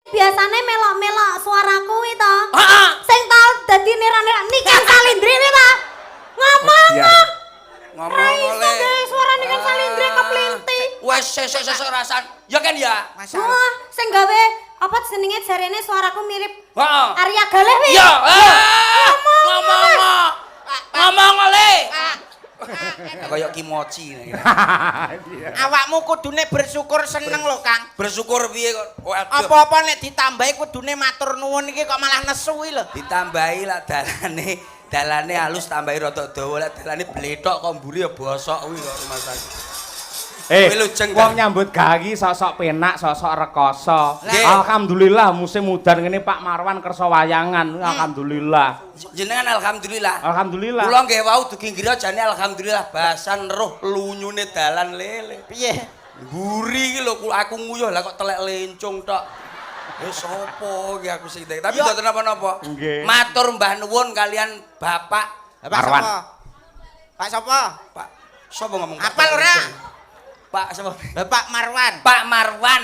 Biasane melok-melok suaraku kuwi to. Heeh. Sing tau dadi nira-nira Niken Salindri kuwi to. Ngomong. Ngomong oleh. Suara Niken Salindri keplinti. Wes sesuk rasan. Ya kan ya? Wah, sing gawe apa jenenge jarene suaraku mirip Heeh. Arya Galih kuwi. Ya, ngomong oleh. Kayak kimochi. Awakmu kudune bersyukur seneng lho, Kang. Bersyukur piye kok? Apa-apa nek ditambahi kudune matur nuwun iki kok malah nesu iki lho. Ditambahi lah dalane halus tambahi rada dawa lah dalane blethok kok mburi ya bosok kuwi kok rumah sakit. Wong nyambut gawe iki sok-sok penak, sok-sok rekoso. Nggih. Alhamdulillah musim udan ngene Pak Marwan kersa wayangan. Alhamdulillah. Jenengan alhamdulillah. Alhamdulillah. Kula nggih wau dugi ngira jane alhamdulillah basan roh lunyune dalan lele. Piye? Mburi iki lho aku nguyuh lah kok telek lencung tok. Sapa iki aku sing tapi mboten napa-napa. Nggih. Matur mbah nuwun kalian Bapak Marwan. Pak sapa? Pak sapa ngomong? Apal ora? Pak sapa? Bapak Marwan. Pak Marwan.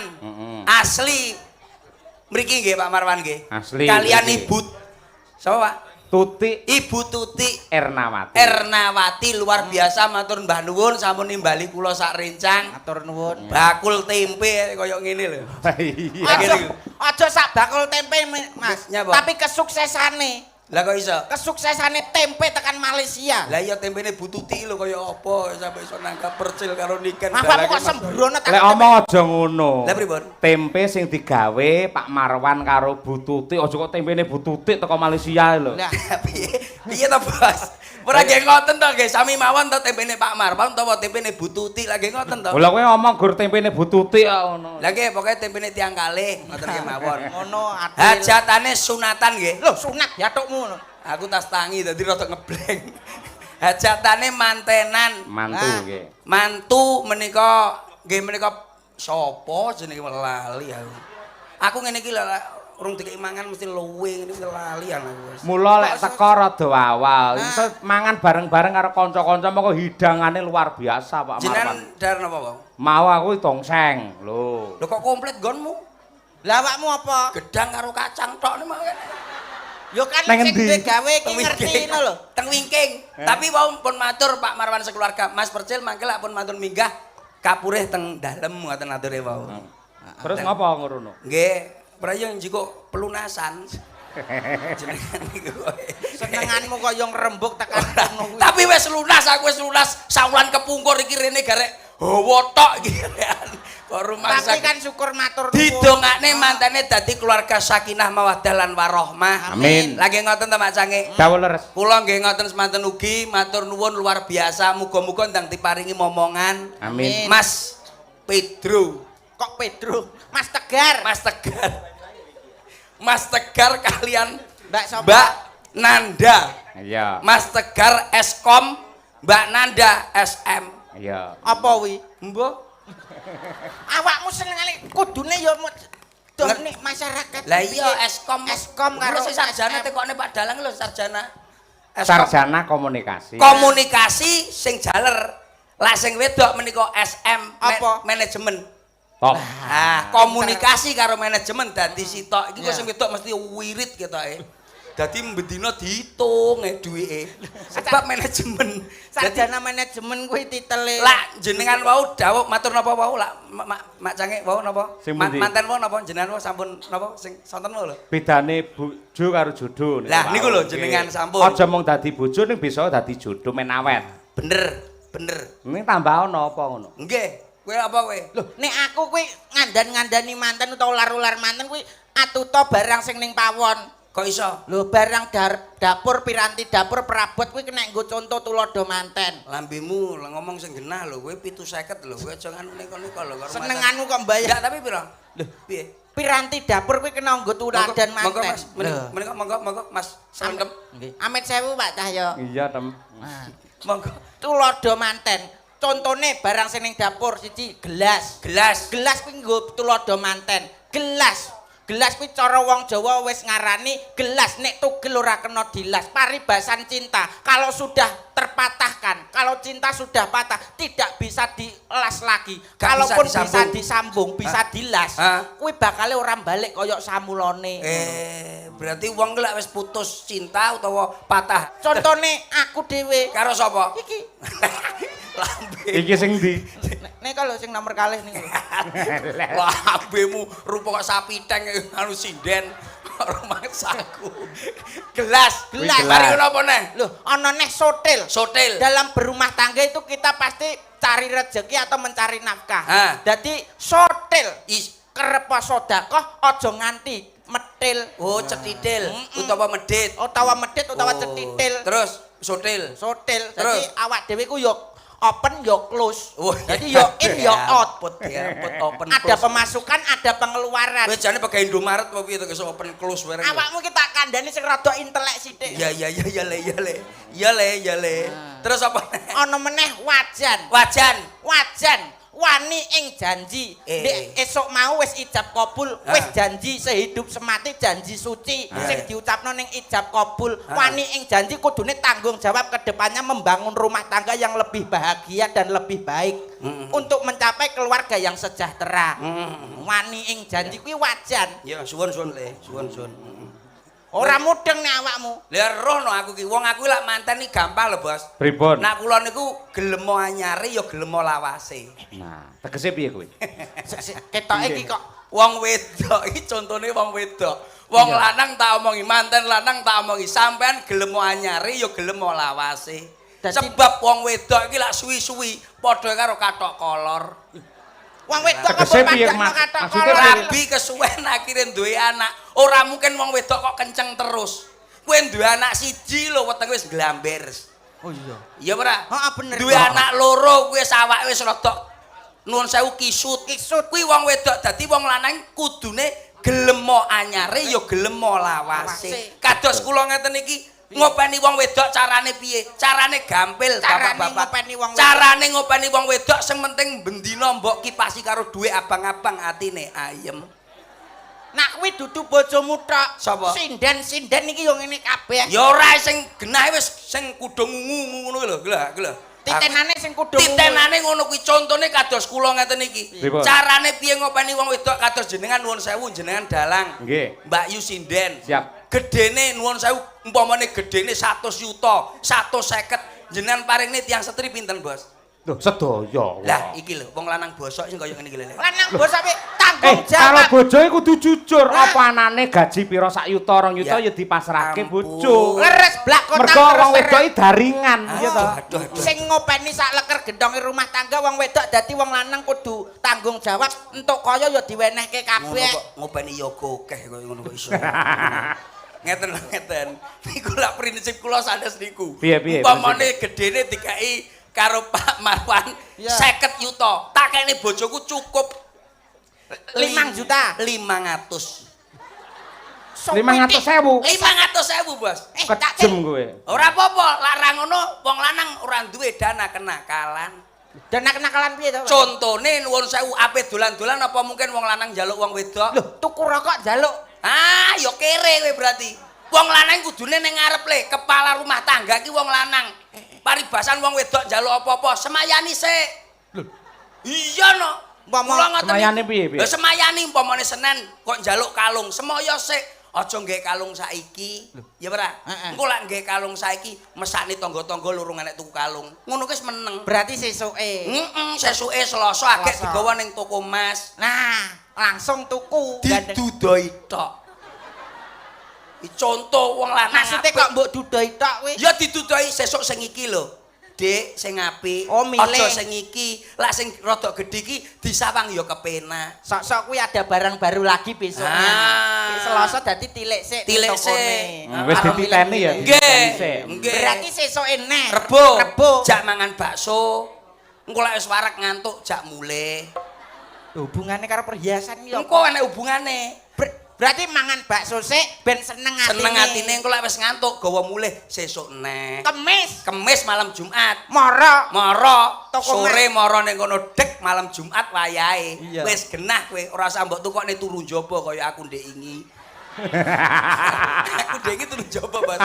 Asli. Asli. Mriki nggih Pak Marwan nggih. Asli. Kalian mriki. Ibu sapa Pak? Tuti Ibu Tuti Ernawati. Ernawati luar biasa matur mbah nuwun sampun nimbali kula sak rencang. Matur nuwun. Bakul tempe kaya ngene lho. Iya. Aja sak bakul tempe, Mas. Nyapa? Tapi kesuksesanane. Lah kok iso? Kesuksesanane tempe tekan Malaysia. Lah iya tempene Bu Tuti lho kaya apa sampe iso nangkap percil karo Niken. Apa kok sembrono tak. Lek omong aja ngono. Lah pripun? Tempe sing digawe Pak Marwan karo Bu Tuti aja kok tempene Bu Tuti teko Malaysia lho. Lah Piye? Piye to, Bos? Ora nggih ngoten to nggih sami mawon to tempene Pak Marwan utawa tempene Bu Tuti lagi ngoten to. Lha kowe ngomong gur tempene Bu Tuti kok ngono. Lah nggih pokoke tempene tiang kalih ngoten nggih mawon. ngono adil. Hajatane sunatan nggih. Lho sunat yatukmu lho. Aku tas tangi dadi rada ngebleng. Hajatane mantenan. Mantu nggih. Mantu menika nggih menika sapa jenenge lali aku. Aku ngene iki lho urung dikeki mangan mesti luwe ngene iki lali aku. Mula lek teko rada awal, iso mangan bareng-bareng karo kanca-kanca moko hidangane luar biasa Pak Marwan. Jenengan dar napa, Bang? Mau aku tongseng lho. Lho kok komplit nggonmu? Lah awakmu apa? Gedang karo kacang tok nih mangane. Yo kan Nang sing endi? duwe gawe iki ngerti ngono lho. Teng wingking. Tapi wau pun matur Pak Marwan sekeluarga. Mas Percil mangke lak pun matur minggah kapurih teng dalem ngoten ature wau. Terus ngapa ngono? Nggih, prayo njiko pelunasan. Jenengan niku. Senenganmu kok yo ngrembug tekan ngono kuwi. Tapi wis lunas aku wis lunas saulan kepungkur iki rene garek hawa tok iki. Kok rumah Tapi sakit. kan syukur matur nuwun. Didongakne mantane dadi keluarga sakinah mawaddah lan warahmah. Amin. Lagi ngoten to Mak Cange. Dawuh leres. Kula nggih ngoten semanten ugi matur nuwun luar biasa muga-muga ndang diparingi momongan. Amin. Mas Pedro, Kok Pedro? Mas Tegar. Mas Tegar. Mas Tegar kalian Mbak sapa? Mbak Nanda. Iya. Mas Tegar Eskom, Mbak Nanda SM. Iya. Apa wi? Mbok. Awakmu senengane kudune yo dene masyarakat. Lah iya Eskom. Eskom karo Karo sarjana tekokne Pak Dalang lho sarjana. Sarjana komunikasi. Komunikasi sing jaler. Lah sing wedok menika SM Apa? manajemen. Top. Ah, komunikasi karo manajemen dadi sitok. Iki kok Ya. sing wedok mesti wirid ketoke. Dadi mbedina diitung duweke. Sebab manajemen. sarjana manajemen kuwi titele. Lah jenengan wau dawuh matur napa wau lak Mak Cange wau napa? Sing pundi? Manten wau napa jenengan wau sampun napa sing sonten wau lho. Bedane bojo karo jodoh. Lah niku lho jenengan sampun. Aja mung dadi bojo ning bisa dadi jodoh men awet. Bener. Ning tambah ana apa ngono? Nggih. Kowe apa kowe? Loh, nek aku kuwi ngandan-ngandani manten utawa ular-ular manten kuwi atuta barang sing ning pawon. Kok iso? Lho barang dapur piranti dapur perabot kuwi kena nggo conto tulodo manten. Lambemu lah ngomong sing genah lho, kowe 750 lho, kowe aja nganu nika-nika lho karo. Senenganmu kok mbayar. Enggak, tapi piro? Lho, piye? Piranti dapur kuwi kena nggo tuladan Monggo manten. Mas, monggo Mas, sendem. Nggih. Amit sewu Pak Cahyo. Iya, Tem. Monggo. Tulodo manten. Contone barang sing ning dapur siji gelas. Gelas. Gelas kuwi nggo tulodo manten. Gelas. Gelas kuwi cara wong Jawa wis ngarani gelas nek tugel ora kena dilas. Paribasan cinta kalau sudah terpatahkan, kalau cinta sudah patah tidak bisa dilas lagi. Kalaupun bisa disambung, bisa dilas, kuwi bakale ora balik koyok samulane. Berarti wong lek wis putus cinta utawa patah. Contone aku dhewe Karo sapa? iki. Lambe. Iki sing ndi? Nek kalau sing nomor kalih niku. Lambemu rupa kok sapi teng anu sinden. Rumahsaku. Gelas. Mari ngono apa neh? Loh, ana neh sotil. Sotil. Dalam berumah tangga itu kita pasti cari rezeki atau mencari nafkah. Jadi sotil. Kerep sedekah aja nganti metil. Oh, cetitil utawa medit. Utawa medit utawa cetitil. Terus sotil. Sotil. Terus Jadi awak dhewe ku yo open yo close. Jadi yo yo in yo out. Open Ada pemasukan, ada pengeluaran. Wis jane pegawai Indomaret apa piye to open close bareng. Awakmu ki tak kandhani sing rada intelek sithik. Ya le. Terus apa? Ana meneh wajan. Wani ing janji. Nek esuk mau wis ijab kabul, wis janji sehidup semati janji suci. Sing diucapno ning ijab kabul, wani ing janji kudune tanggung jawab ke depannya membangun rumah tangga yang lebih bahagia dan lebih baik untuk mencapai keluarga yang sejahtera. Wani ing janji kuwi wajan. Ya, suwun le, suwun. Ora mudeng nek awakmu. Lah rohno aku ki, wong aku lak manten iki gampang lho, Bos. Pripun? Nak kula niku gelem anyare ya gelem lawase. Nah, tegese piye kuwi? Ketoke iki kok Wong wedok iki contone wong wedok. Wong lanang tak omongi, manten lanang tak omongi, sampean gelem anyare ya gelem lawase. Sebab wong wedok iki lak suwi-suwi padha karo kathok kolor. wong wedok kok kathok kolor. Rabi kesuwen akhire duwe anak. Ora mungkin wong wedok kok kenceng terus. Kowe duwe anak siji lho weteng wis glamber. Oh iya. Iya ora? Heeh bener. Duwe anak loro kuwi awake wis rada nuwun sewu kisut. Kuwi wong wedok dadi wong lanang kudune gelem anyare ya gelem lawase. Kados kula ngeten iki ngopeni wong wedok carane piye? Carane gampil Bapak-bapak. Carane ngopeni wong wedok sing penting bendina mbok kipasi karo dhuwit abang-abang atine ayem. Nak kuwi dudu bojomu tok. Sapa? Sinden iki yo ngene kabeh. Ya ora sing genah wis sing kudu ngungu ngono lho, lho. Titenane sing kudu titenane ngono kuwi contone kados kula ngeten iki. Carane piye ngopeni wong wedok kados jenengan nuwun sewu jenengan dalang. Nggih. Mbak Yu sinden. Siap. Gedene nuwun sewu umpamane gedene 100 yuta, 150 jenengan paringne tiyang setri pinten, Bos? Loh, sedaya. Lah iki lho wong lanang bosok sing kaya ngene iki lho. Lanang bos sampe tanggung Karo jawab. bojoe kudu jujur. Apa anane gaji pira sak yuta, 2 yuta ya dipasrahke bojo. Leres blak kontang. Mergo wong wedoke daringan, iya to. Sing ngopeni sak leker gendonge rumah tangga wong wedok dadi wong lanang kudu tanggung jawab entuk kaya ya diwenehke kabeh. Ngopeni ya gokeh kaya ngono kok iso. Ngeten. Niku lak prinsip kula sanes niku. Umpamane gedene dikai karo Pak Marwan 50 yuta. Tak kene bojoku cukup 5 juta. 500. 500.000. 500.000, Bos. Kejem kowe. Ora apa-apa, larang ngono wong lanang ora duwe dana kenakalan. Dana kenakalan piye to? Contone nuwun sewu ape dolan-dolan apa mungkin wong lanang njaluk wong wedok? Loh, tuku rokok njaluk. Ah, ya kere kowe berarti. Wong lanang kudune ning ngarep le, kepala rumah tangga ki wong lanang. Paribasan wong wedok njaluk apa-apa, semayani sik. Lho. Iya no. Semayane piye? Lho semayani umpamane Senin kok njaluk kalung, semaya sik. Aja nggae kalung saiki. Ya ora? Engko lak nggae kalung saiki mesakne tangga-tangga lurung enek tuku kalung. Ngono ki meneng. Berarti sesuke. Sesuke Selasa agek digawa ning toko emas. Nah, langsung tuku didudoi tok. Contoh wong lanang. Maksude kok mbok dudoi tok kuwi? Ya didudoi sesuk sing iki lho. Dik sing apik. Aja sing iki. Lah sing rada gedhe iki disawang ya kepenak. Sok-sok kuwi ada barang baru lagi besoknya. Selasa dadi tilik sik. Tilik sik. Wis dititeni ya. Nggih. Berarti sesuke neh. Rebo. Jak mangan bakso. Engko lek wis warak ngantuk jak mulih. Hubungane karo perhiasan iki engko enek hubungane. Berarti mangan bakso sik ben seneng atine. Seneng atine engko lek wis ngantuk gawa mulih sesuk neh. Kemis malam Jumat. Moro sore moro ning kono dek malam Jumat wayahe. Wis genah kowe ora usah mbok tukokne turu njaba kaya aku ndek ingi. Aku ndek iki turu njaba, Bos.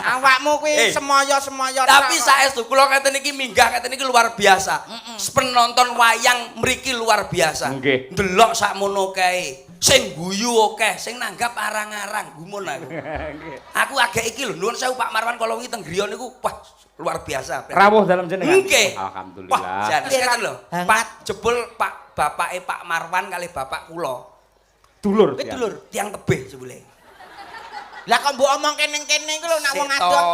Awakmu kuwi semoyo-semoyo. Tapi saestu kula ngeten iki minggah ngeten iki luar biasa. Penonton wayang mriki luar biasa. Ndelok sakmono kae. Sing guyu akeh, sing nanggap arang-arang gumun aku. Aku agak iki lho, nuwun sewu Pak Marwan kala wingi teng griya niku wah luar biasa. Rawuh dalem jenengan. Nggih. Alhamdulillah. Wah, jan ngeten lho. Pak jebul Pak bapake Pak Marwan kali bapak kula. Dulur. Tiang tebih jebule. Lah kok mbok omong kene-kene iku lho nek wong adon.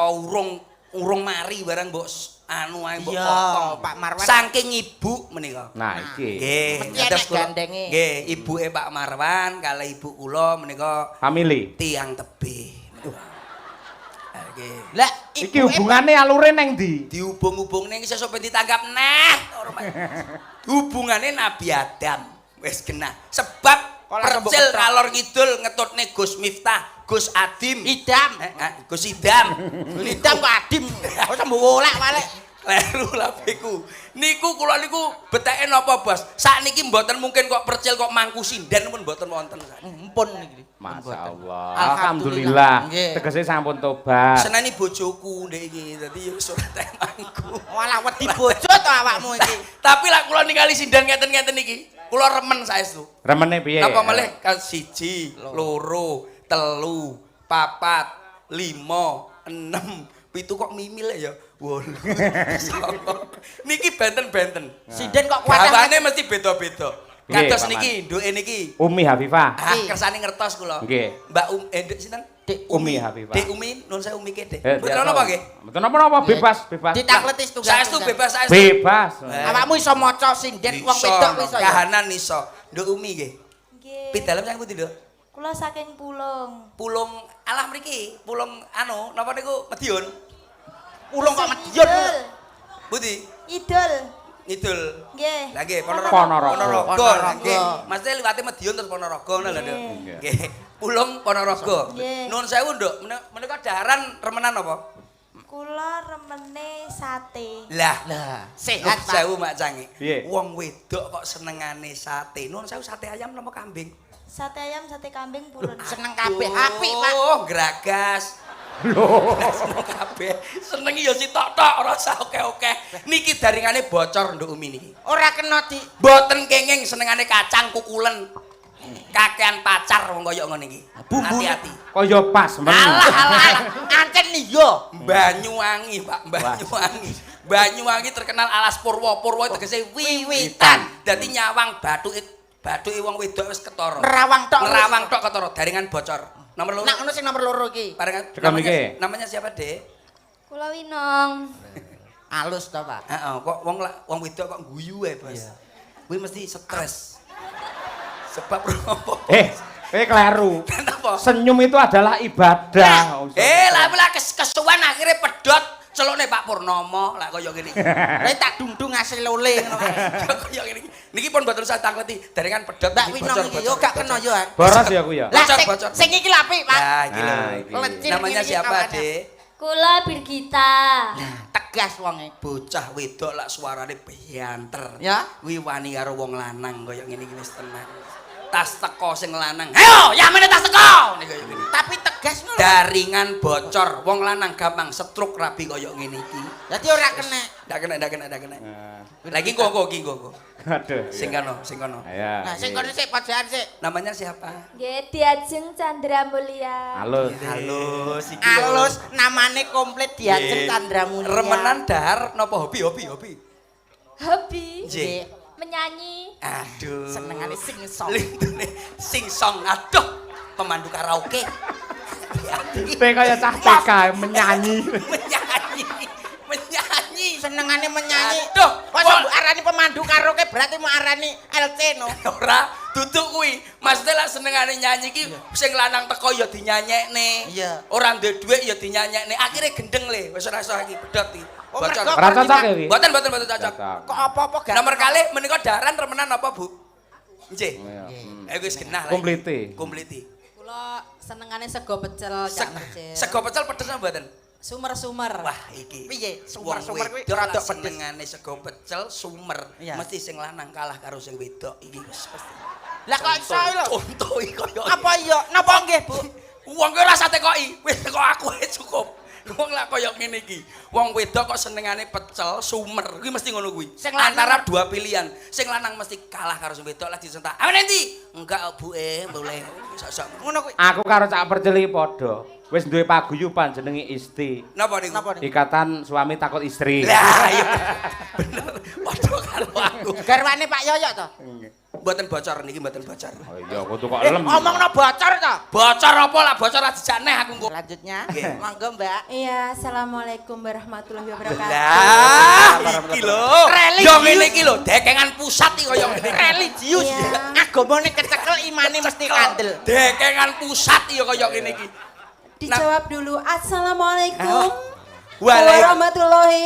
Urung mari barang mbok anu ae mbok potong. Pak Marwan. Saking ibu menika. Nah, iki. Nggih, terus gandenge. Nggih, ibuke Pak Marwan kali ibu kula menika family. Tiang tebih. Nggih. Lah iki hubungane alure neng ndi? Dihubung-hubungne iki sesuk ben ditanggap neh. Hubungane Nabi Adam. Wis genah. Sebab percil kalor kidul ngetutne Gus Miftah, Gus Adim. Idam. Gus Idam. Idam kok Adim. Kok sambo wolek walek. Kleru labeku. Niku kula niku beteke napa, Bos? Sakniki mboten mungkin kok percil kok mangku sinden pun mboten wonten. Mumpun niki. Masyaallah. Alhamdulillah. Tegese sampun tobat. Seneni bojoku ndek iki. Dadi ya iso teh mangku. Walah wedi bojo to awakmu iki. Tapi lak kula ningali sinden ngeten-ngeten iki, kula remen saestu. Remene piye? Napa malih kan 1, 2, 3, 4, 5, 6, 7 kok mimil ya. 8. Niki benten-benten. Sinden kok kuat. Gawane mesti beda-beda. Kados niki, nduke niki. Umi Hafifah. Kersane ngertos kula. Nggih. Mbak Nduk sinten? Dik Umi Hafifah. Dik Umi, nun saya Umi Dek. Betul napa nggih? Betul napa bebas. Ditakletis tugas. Saestu bebas saestu. Bebas. Awakmu iso maca sinden wong wedok iso ya. Kahanan iso. Nduk Umi nggih. Nggih. Pidalem sang pundi, Nduk? Kula saking Pulung. Pulung alah mriki, Pulung anu napa niku Madiun. Ulung kok Madiun. Pundi? Idul. Ngidul. Nggih. Lah nggih Ponorogo. Nggih. Maksudnya liwate Madiun terus Ponorogo ngono lho, Nduk. Nggih. Pulung Ponorogo. Nuwun sewu, Nduk. Menika daharan remenan apa? Kula remene sate. Lah, sehat Pak. sewu Mak Cangi. Piye? Wong wedok kok senengane sate. Nuwun sewu sate ayam napa kambing? Sate ayam, sate kambing purun. Seneng kabeh apik, Pak. Oh, gragas. Lho. Seneng kabeh. Senengi ya sitok-tok ora usah oke-oke. Niki daringane bocor Nduk Umi niki. Ora kena di Mboten kenging senengane kacang kukulen. Kakean pacar wong kaya ngono iki. Hati-hati. Kaya pas men. alah ancen iya. Banyuwangi, Pak, Banyuwangi. Banyuwangi terkenal alas Purwo. Purwo tegese wiwitan. Dadi nyawang bathuke wong wedok wis ketara. Nerawang tok Ketara, daringan bocor. Nomor loro. Nak ngono sing nomor loro iki. Barengan Cekam iki. namanya siapa, Dek? Kula Winong. Alus to, Pak. Heeh, kok wong wedok kok guyu ae, Bos. Kuwi mesti stres. Sebab apa? Kleru. Kenapa? Senyum itu adalah ibadah. Lah kesuwen akhirnya pedot celukne Pak Purnomo lah kaya ngene. Lah tak dung-dung asli lole ngono kae. Kaya ngene iki. Niki pun mboten usah takleti, darengan pedot Mbak Winong iki yo gak kena yo. Boros ya ku ya. Lah Bocor. sing iki lho apik, Pak. Nah, iki lho. Lecir Namanya iki siapa, kawannya. Dek? Kula Birgita. Tegas wonge. Bocah wedok lak suarane bianter. Ya. Kuwi wani karo wong lanang kaya ngene iki wis tenang. Tas teko sing lanang. Ayo, yamene tas teko. Nek kaya ngene. Tapi tegas ngono. Daringan bocor, wong lanang gampang stroke rabi kaya ngene iki. Dadi ora kena. Ndak kena. Lagi kok. Aduh. Sing kono. Ya. Nah, sing kono sik pojokan sik. Namanya siapa? Nggih, Diajeng Chandra Mulia. Halus. Halus iki. Alus namane komplit Diajeng Chandra Mulia. Remenan dahar napa hobi? Hobi Nggih. menyanyi. Aduh. Senengane sing-song. Lintune sing-song. Aduh. Pemandu karaoke. Pe kaya cah TK menyanyi. Menyanyi. Senengane menyanyi. Aduh. Masa mbok arani pemandu karaoke berarti mau arani LC no. Ora, duduk kuwi. Maksudnya lah senengane nyanyi iki sing lanang teko ya dinyanyekne. Iya. Ora duwe dhuwit ya dinyanyekne. Akhire gendeng le. Wis ora iso iki pedhot iki. Oh, Bocor. mergo- Ora cocok ya iki. Mboten cocok. Kok apa-apa gak. Nomor kalih menika daran remenan apa, Bu? Nggih. Iya. Wis genah lah. Komplite. Kompliti. Kula senengane sego pecel, Cak Percil. Sego pecel pedes apa mboten? Sumer-sumer. Wah, iki. Piye? Wong Sumer-sumer kuwi wedok rada lak pedes. senengane sego pecel sumer. Iya. Mesti sing lanang kalah karo sing wedok iki wis pasti. Lah kok iso lho? Contoh iki koyo Apa iya? Napa nggih, Bu? wong ki ora satekoki, wis teko aku ae cukup. Wong lak koyo ngene iki. Wong wedok kok senengane pecel sumer. Kuwi mesti ngono kuwi. Sing lanang- Antara dua pilihan. Sing lanang mesti kalah karo sing wedok lah disentak. Ayo nanti. Enggak, Bu, boleh. Sok-sok. Ngono kuwi. Aku karo Cak Percil iki padha. Wis duwe paguyuban jenenge Isti. Napa niku? Napa niku? Ikatan suami takut istri. Lah, iya. Bener. Padha karo aku. Garwane Pak Yoyo to? Mboten bocor niki mboten bocor. Oh iya, kudu kok lem. Omongno bocor to? Bocor apa lah bocor ra dijak neh aku engko. Selanjutnya, Nggih. monggo Mbak. Iya, assalamualaikum warahmatullahi wabarakatuh. Lah, iki lho. Religius. Yo ngene iki lho, dekengan pusat iki koyo ngene. Religius. Iya. Agamane kecekel, imane mesti kandel. Dekengan pusat iki koyo ngene iki. Dijawab dulu. Assalamualaikum Waalaikumsalam. warahmatullahi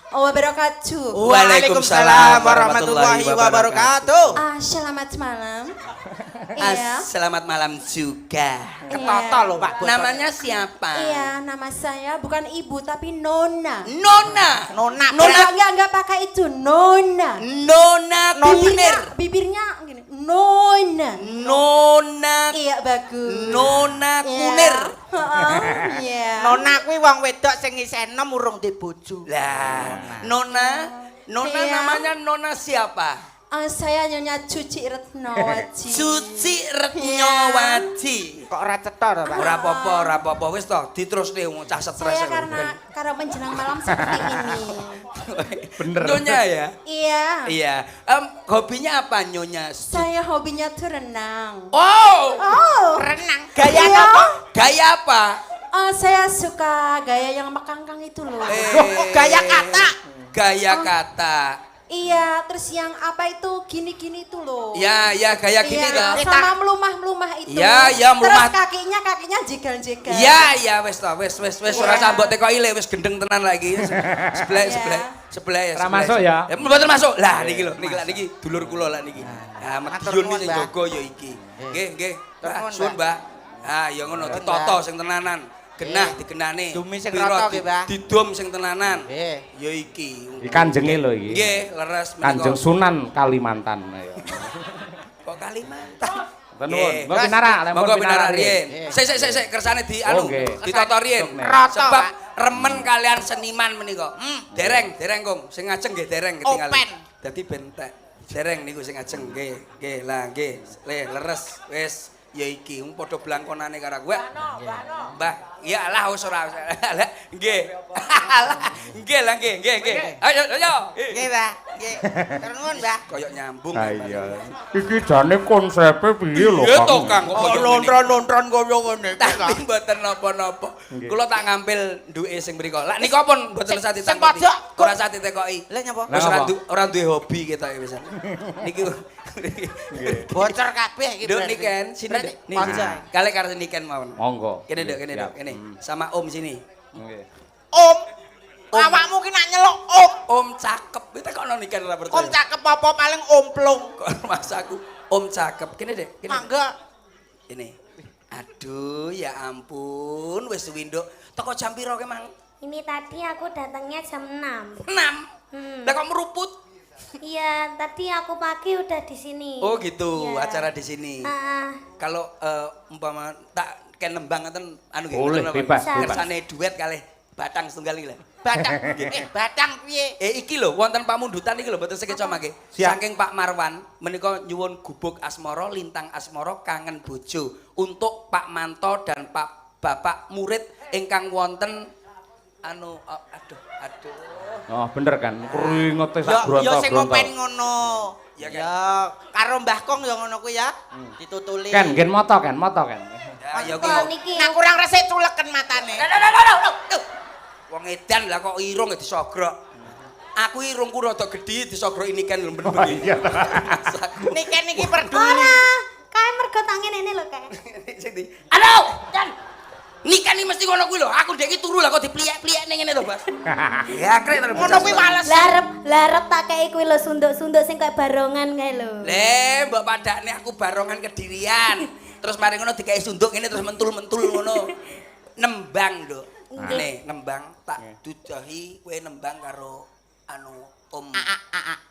wabarakatuh. Waalaikumsalam warahmatullahi wabarakatuh. Selamat malam. Iya. Selamat malam juga. Ketata lho Pak. Namanya siapa? Iya, nama saya bukan ibu tapi Nona. Nona. Nona. Enggak pakai itu, Nona. Nona Kunir. Bibirnya gini, Nona. Nona. Iya, bagus. Nona Iya. Kunir. Heeh, Iya. Nona kuwi wong wedok sing isih enom urung di bojo. Lah, Nona Iya. namanya Nona siapa? Saya Nyonya Cuci Retnowati. Suci Retnowati. Kok ora cetha to, Pak? Ora apa-apa, wis to, diterusne wong cah stres. Saya karena menjelang malam seperti ini. Bener. Nyonya ya? Iya. Iya. Hobinya apa Nyonya? Saya hobinya tuh renang. Oh, Oh. Renang. gaya Iya. apa? Gaya apa? Saya suka gaya yang mekangkang itu loh. Oh, gaya kata. Gaya kata. Iya, terus yang apa itu gini-gini itu loh. Ya, gaya gini Iya, toh. sama melumah-melumah itu. Ya, melumah. Terus kakinya jegal-jegal. Ya, wis to, wis ora sambok teko ile wis gendeng tenan lagi. Sebelah ya. Ora masuk ya? Ya mboten masuk. Lah niki lho, niki dulur kula lah niki. Ya, Matur Madiun nuwun, sing Mbak. jaga ya iki. Nggih. Matur nuwun, Suwun, Mbak. Ah, ya ngono ditoto sing tenanan. Genah digenane. Dumi sing Piro rata nggih, Mbak. Didom sing tenanan. Nggih. Ya iki. Iki kanjenge lho iki. Nggih, leres Kanjeng Sunan Kalimantan. Ayo. Kok Kalimantan. Nuwun. Nggih. Monggo pinara, lempun Monggo pinara pinara riyen. riyen. Sik kersane di anu, nggih. ditoto riyen. Rata, Sebab Pak. remen kalian seniman menika. Dereng Kong. Sing ngajeng nggih dereng ketinggalan. Open. Dadi bentek. Dereng niku sing ngajeng nggih. Lah nggih. Leres wis ya iki padha blangkonane karo kowe. Mbah, ya Allah wis ora. Lah nggih. Nggih lah nggih. Ayo. Nggih, Mbak. Nggih. Matur nuwun, Mbak. Koyok nyambung. Ha iya. Iki jane konsepe piye lho, Iya to, Kang? Kang. Kok koyo ngene? Lontron koyo ngene. Tapi mboten napa-napa. Nggih. Kula tak ngambil duke sing mriko. Lah nika pun mboten usah Sing ditangkoti. pojok, kok. Ora usah ditekoki. Lah nyapa? Wis Lah, apa? ora duwe hobi ketoke wisan. Niki Bocor kabeh iki. Duk berarti. niken, sini Berarti Duk. Nih. pojok. Kale karo niken mawon. Monggo. Kene Duk, kene Duk, Siap. kene. Sama Om sini. Nggih. Om. Awakmu ki nak nyeluk Om. Om cakep. Kita kok ono niken ora percaya. Om cakep apa paling omplung. Kok masaku Om cakep. Kene Dek, kene. Mangga. Ini. Aduh, ya ampun, wis suwi Nduk. Teko jam piro ke Mang? Ini tadi aku datangnya jam 6. 6. Lah kok meruput? Iya, tadi aku pagi udah di sini. Oh gitu, Iya. acara di sini. Ah, Kalau umpama tak ken nembang ngeten anu nggih. Boleh, ngeten apa? bebas, bebas. Kersane duet kalih Batang setunggal iki lho. Batang. Batang piye? Iki lho wonten pamundutan iki lho mboten sekeca mangke. Siap. Saking Pak Marwan menika nyuwun gubuk asmara lintang asmara kangen bojo untuk Pak Manto dan Pak Bapak murid ingkang wonten anu aduh. Oh, bener kan? Keringote Ya sak ya sing bronto-bronto. ngopen ngono. Ya, Ya, kan? karo Mbah Kong ya ngono ku ya. Ditutuli. Kan ngen moto kan? Ya oh, niki. Nak kurang resik culeken matane. Wong edan lah kok irung ya disogrok. Aku irungku rada gedhi disogrok ini kan bener. Oh, iya. Niken iki peduli. Ora, kae mergo tangen ini lho kae. Aduh, Jan. Nikah ini mesti ngono kuwi lho. Aku ndek iki turu lah kok dipliek-pliek ning ngene to, Bos. Ya krek to. Ngono kuwi males. Larep tak kei kuwi lho sunduk-sunduk sing kayak barongan kae lho. Le, mbok padakne aku barongan Kedirian. Terus mari ngono dikai sunduk ngene terus mentul-mentul ngono. Nembang, Nduk. Nggih. Nih, nembang tak dudahi kowe nembang karo anu Om.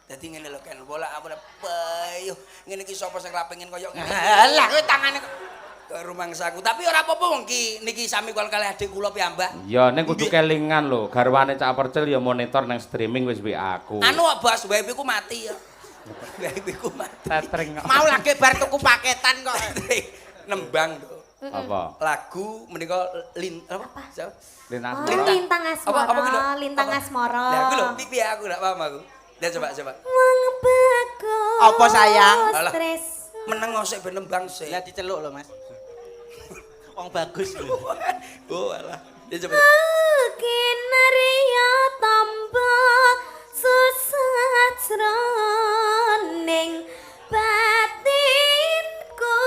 Dadi ngene lho kan, bola apa payuh. Ngene iki sapa sing ra pengen koyo ngene. Lah kowe tangane Ke rumangsaku. Tapi ora apa-apa wong niki sami kalih adik kula piyambak. Ya ning kudu kelingan lho, garwane Cak Percil ya monitor nang streaming wis WA aku. Anu Bos, wifi ku mati ya. Wifi ku mati. Tetring kok. mau lagi bar tuku paketan kok. Nembang, Nduk. Apa? Lagu menika apa? Lintas. Oh, Lintang Asmara. Apa gitu? Lintang Apa? Asmara. Lah aku lho, pipi aku ndak paham aku. Lihat coba. Wong bagus. Apa, sayang? Alah. Stres. Meneng sik ben nembang sik. Lah diceluk lho, Mas. Wong bagus lho. Oh, alah. Dia coba. Kinarya tamba susah jroning batinku.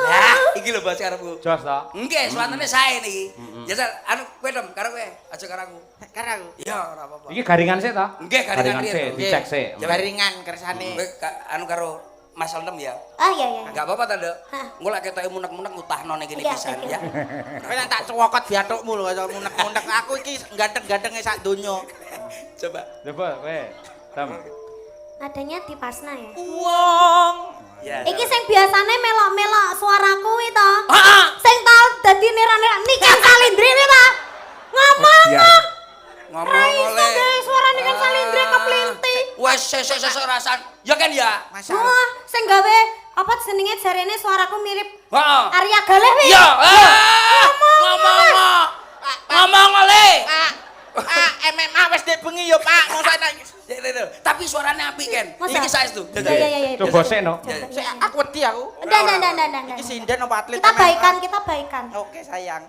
Lah, iki lho Bos karepku. Jos to. Nggih, suwantene sae niki. Jasa anu kowe dem karo kowe, aja karo aku. Karo aku. Ya ora apa-apa. Iki garingan sik to? Nggih, garingan sik, riyen. dicek sik. Jaringan kersane. Kowe anu karo Mas Lenem ya. Oh iya. Enggak apa-apa ta, Nduk. Hah. Engko lek ketoke munek-munek ngutahno ning kene Iya, pisan oke. ya. Kowe nang tak cewokot biatukmu lho kaya munek-munek. Aku iki ganteng-gantenge sak donya. Coba. Coba kowe. Tam. Adanya di Pasna ya. Wong Ya. Iki sing biasane melok-melok suaraku kuwi to. Heeh. Sing tau dadi nira-nira niki Salindri iki ta. Ngomong. Iya. Ngomong Iso oleh. deh suara niki Salindri keplinti. Wes sesuk rasan. Ya kan ya? masalah. Wah, sing gawe apa jenenge jarene suaraku mirip Heeh. Arya Galih wi. Ya, ngomong oleh. Pak, MMA wis dek bengi yo, Pak. Mosok enak. Tapi suaranya apik kan. Masa? Iki saestu. Iya. Coba sik no. Sik aku wedi aku. Dan. Iki sinden apa atlet? Kita MMA? baikan. Oke, sayang.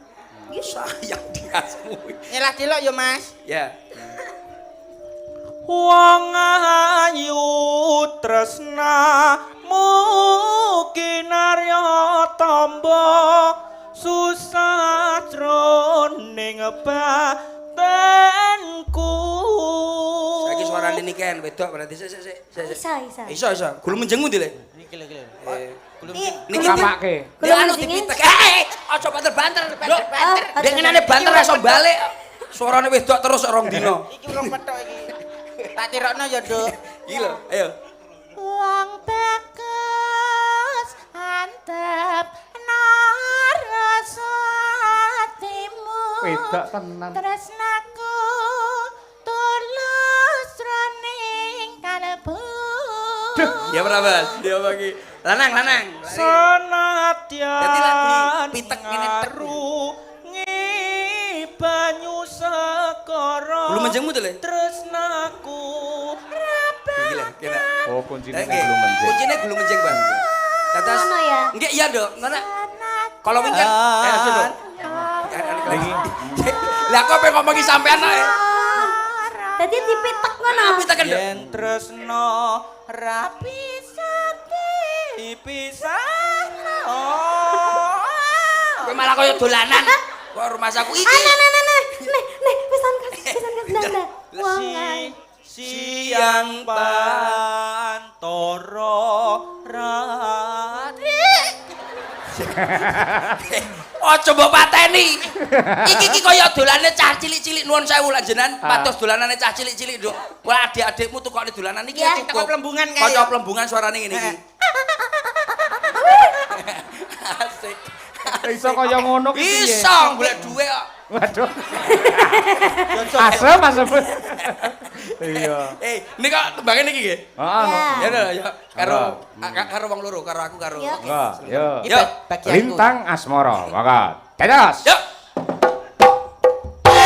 Sayang diasmu. Nyelah dilok yo, Mas. Ya. Wong ayu tresnamu kinarya tamba susah jroning batenku. Saiki suarane niki kan wedok berarti sik. Iso. Gulu menjengmu ndi le? Iki lho. Niki Kamake. Dia anu dipitek. Aja banter-banter. Dia ngenane banter iso balik. Suarane wedok terus rong dino. Iki urung petok iki. Tak tirokno ya, Duk. Iki lho, ayo. Wong bagus antep narasa atimu. Wedok tenan. Tresnaku tulus roning kalbu. Ya berapa? Dia bagi. Lanang. Sanadyan Dadi lagi pitek ngene tek. ngaru banyu sekara. Gulu menjengmu tuh le. Tresnaku Gila, kena. Oh, kuncine Oke. belum menjeng. Kuncinya belum menjeng, Bang. Tetes. Ngono ya? Enggak, iya, Dok. Ngono. Kalau mingkem, aja, Dok. Lagi. Lah kok pengen ngomongi sampean ae. Dadi dipitek ngono. Tapi tekan, Dok. yen tresno rapi dipisahno. Kowe malah koyo dolanan. Kok rumah saku iki. Nih, pesan kas. Wong ayu. Siang pantoro rati. Oh, coba pateni. Iki koyo dolane cah cilik-cilik nuwun sewu lan jenengan pados dolanane cah cilik-cilik, Nduk. Wah, adik-adikmu tukokne dolanan iki Ya, cukup. kok plembungan kae. Kocok plembungan suarane ngene iki. Asik. Iso kaya ngono ki piye? Iso golek duwe kok. Waduh. Asem. Iya. Ini kok tembangnya niki nggih? Heeh. Ya udah ya karo wong loro, karo aku karo. Ya. Enggak, yo. Iki Yuk. bagianku. Lintang Asmara, maka. Tetes. Yuk.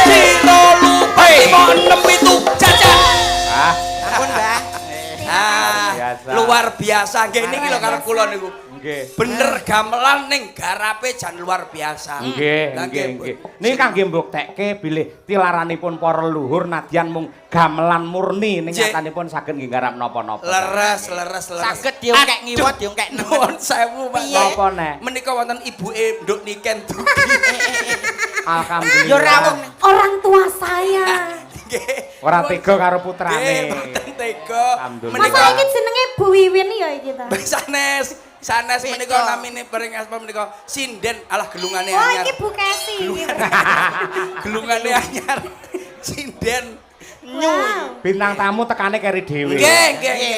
Ciro lupa monem itu jajan. Ah, Ampun, Mbah. biasa. Luar biasa. Nggih niki lho karo kula niku. Nggih. Bener gamelan ning garape jan luar biasa. Nggih, Lah, nggih. Niki kangge mbuktekke bilih tilaranipun para leluhur nadyan mung gamelan murni ning Nggih. nyatanipun saged nggih garap napa-napa. Leres. Saged diungkek ngiwot, diungkek nemen. Nuwun sewu, Pak. Napa nek? Menika wonten ibuke Nduk Niken Duki. Alhamdulillah. Yo rawuh. Orang tua saya. Nggih. Ora tega karo Nggih, putrane. mboten tega. Alhamdulillah. Masa iki jenenge Bu Wiwin ya iki ta? Mbak Sanes, Sanes menika Beda. namine paring asma menika sinden alah gelungane Oh, anyar. iki Bu Kesi. Gelungane anyar. Sinden. Wow. Bintang tamu tekane keri dhewe. Nggih, nggih.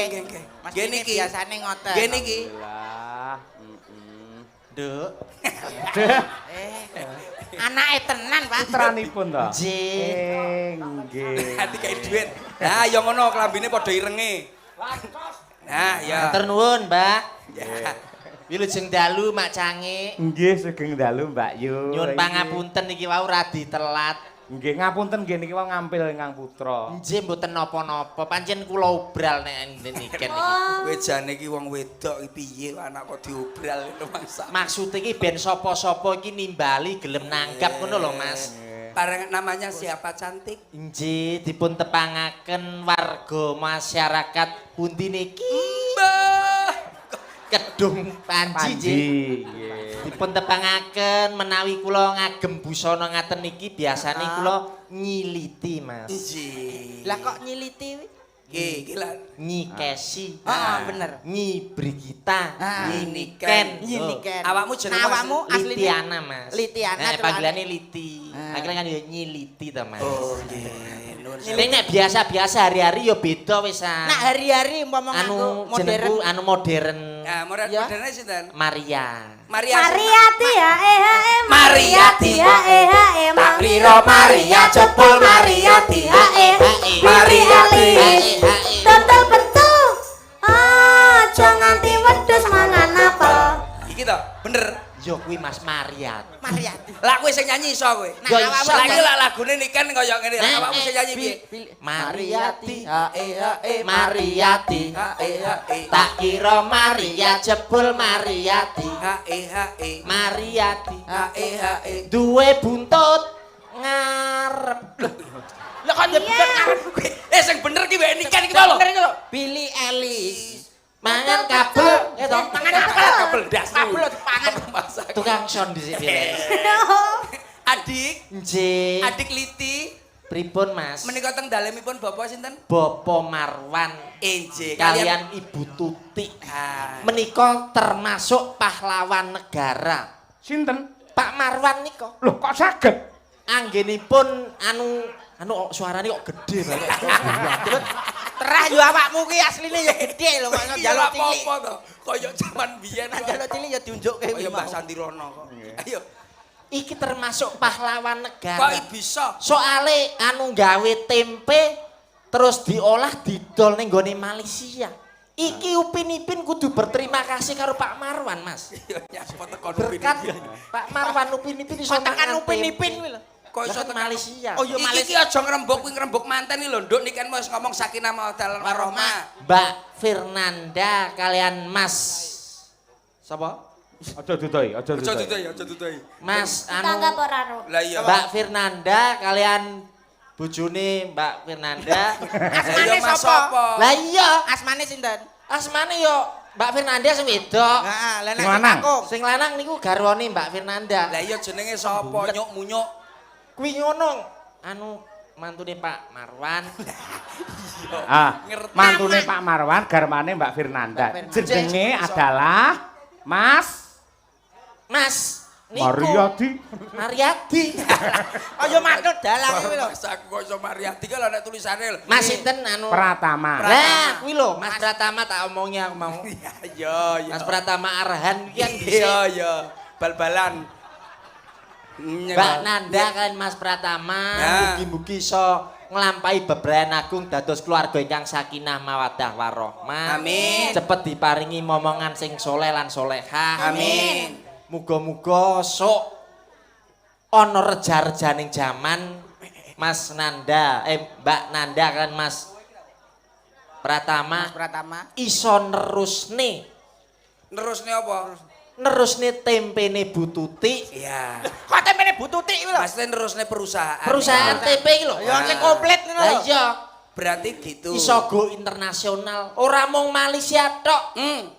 Mas Nggih ini niki. biasane ngoten. Nggih niki. Lah, Nduk. Deh, Anake tenan, Pak. putranipun to. Nggih. Nggih. Ati kae dhuwit. Nah, ya ngono klambine padha irenge. Nah, ya. Matur nuwun, Mbak. Ya. Wilujeng dalu Mak Cange. Nggih, sugeng dalu Mbak Yu. Nyuwun pangapunten iki wau radi telat. Nggih, ngapunten nggih niki wau ngampil Kang Putra. Nggih mboten napa-napa, pancen kula obral nek niken iki. Kowe jane iki wong wedok iki piye anak kok diobral ngono mangsa. Maksud iki ben sapa-sapa iki nimbali gelem nanggap ngono lho, Mas. Bareng namanya siapa cantik? Nggih, dipun tepangaken warga masyarakat pundi niki? Mbah. Kedung Panji nggih. Nggih. Dipun tepangaken menawi kula ngagem busana ngaten niki biasane kula nyiliti, Mas. Nggih. Lah kok nyiliti? Nggih, iki lah. Nyi Kesi. bener. Nyi Brigita. Nyi Niken. Niken. Nyi Niken. Awakmu jeneng Nah, awakmu asline Litiana, Mas. Litiana, Nah, celana. panggilannya Liti. Akhirnya kan ya Nyi Liti to, Mas. Oh, nggih. Nuwun sewu. Ning nek biasa-biasa hari-hari ya beda wis. Nak hari-hari umpama anu nganggo modern. jenengku anu modern. Nah, Ya. modern sinten? Maria. Maria. Mariati ya Mariati. Tak piro Maria jebul Mariati. Mariati. Total betul. Aja nganti wedhus mangan apel. Iki to, bener. Yo kuwi Mas Mariat. Mariati. Lah kowe sing nyanyi iso kowe. Yo iso. Lah iki lah lagune Niken kaya ngene. Lah awakmu sing nyanyi piye? Mariati. Mariati. Mariati. Tak kira Maria jebul Mariati. Hae. Mariati. Hae. Duwe buntut ngarep. Lah kok nyebut ngarep kowe? Sing bener ki wae Niken iki lho. Billy Ellis. Mangan kabel, ya toh. Kabel das. Kabel dipangan. Tukang sound dhisik dhewe. Adik, Nggih. adik Liti Pripun, Mas? menika teng dalemipun bapak sinten? Bapak Marwan Enje kalian Ibu Tuti. Ah. Menika termasuk pahlawan negara. Sinten? Pak Marwan nika Loh, kok saged? anggenipun anu suarane kok gede banget. Terah yo awakmu ki asline yo gedhe lho kok Iya njaluk lah cilik. apa to? Kaya jaman biyen kok. Njaluk cilik yo diunjukke Kaya kuwi. Mbak Santirono kok. Ayo, Iki termasuk pahlawan kok negara. bisa? Soale anu gawe tempe terus diolah didol ning gone Malaysia. Iki Upin Ipin kudu berterima kasih karo Pak Marwan, Mas. Iya nyapa tekan Berkat Pak Marwan Upin Ipin iso Tekan mangan Upin tempe. Ipin kuwi lho. Kok iso Lah kan tekan Malaysia. Oh, iya. Iki ki aja ngrembug kuwi ngrembug manten iki lho, Nduk Niken wis ngomong sakinah mawaddah warahmah. Mbak Fernanda kalian Mas sapa? Aja dudoi, aja Aja dudoi. dudai, aja dudai. Mas Tanggap anu ora ro. Lah iya. Mbak Fernanda kalian bojone Mbak Fernanda. Asmane Iya, Mas, sapa? sapa? Lah iya, Asmane sinten? asmane yo Mbak Fernanda sing wedok. Heeh, lha nek Sing lanang. kakung. Sing lanang niku garwane Mbak Fernanda. Lah iya jenenge sapa? Nyuk munyuk. Kuwi ngono anu mantune Pak Marwan. Ah, Ngerti. mantune Pak Marwan garwane Mbak Fernanda. Mbak Fernanda. Jenenge adalah Mas Mas niku Mariati. Mariati. Kaya matur dalang kuwi lho. Mas aku kok iso Mariati ki lho nek tulisane lho. Mas sinten anu Pratama. Lah kuwi lho Mas Pratama tak omongi aku mau. Iya, iya. Mas Pratama Arhan ki kan Iya, dhisik. iya. Bal-balan. Mbak Nanda kan Mas Pratama Ya. mugi-mugi iso nglampahi bebrayan agung dados keluarga ingkang sakinah mawaddah warahmah. Amin. Cepet diparingi momongan sing soleh lan solehah. Amin. Muga-muga sok ana reja-rejaning jaman Mas Nanda, Mbak Nanda kan Mas Pratama Pratama. iso Nerusne apa? nerusne tempene Bu Tuti. Iya. Kok tempene Bu Tuti kuwi lho. Pasti nerusne perusahaan. Perusahaan tempe iki lho. Ya sing komplit ngono Lah lho. iya, Berarti gitu. iso go internasional. Ora mung Malaysia tok. Hmm.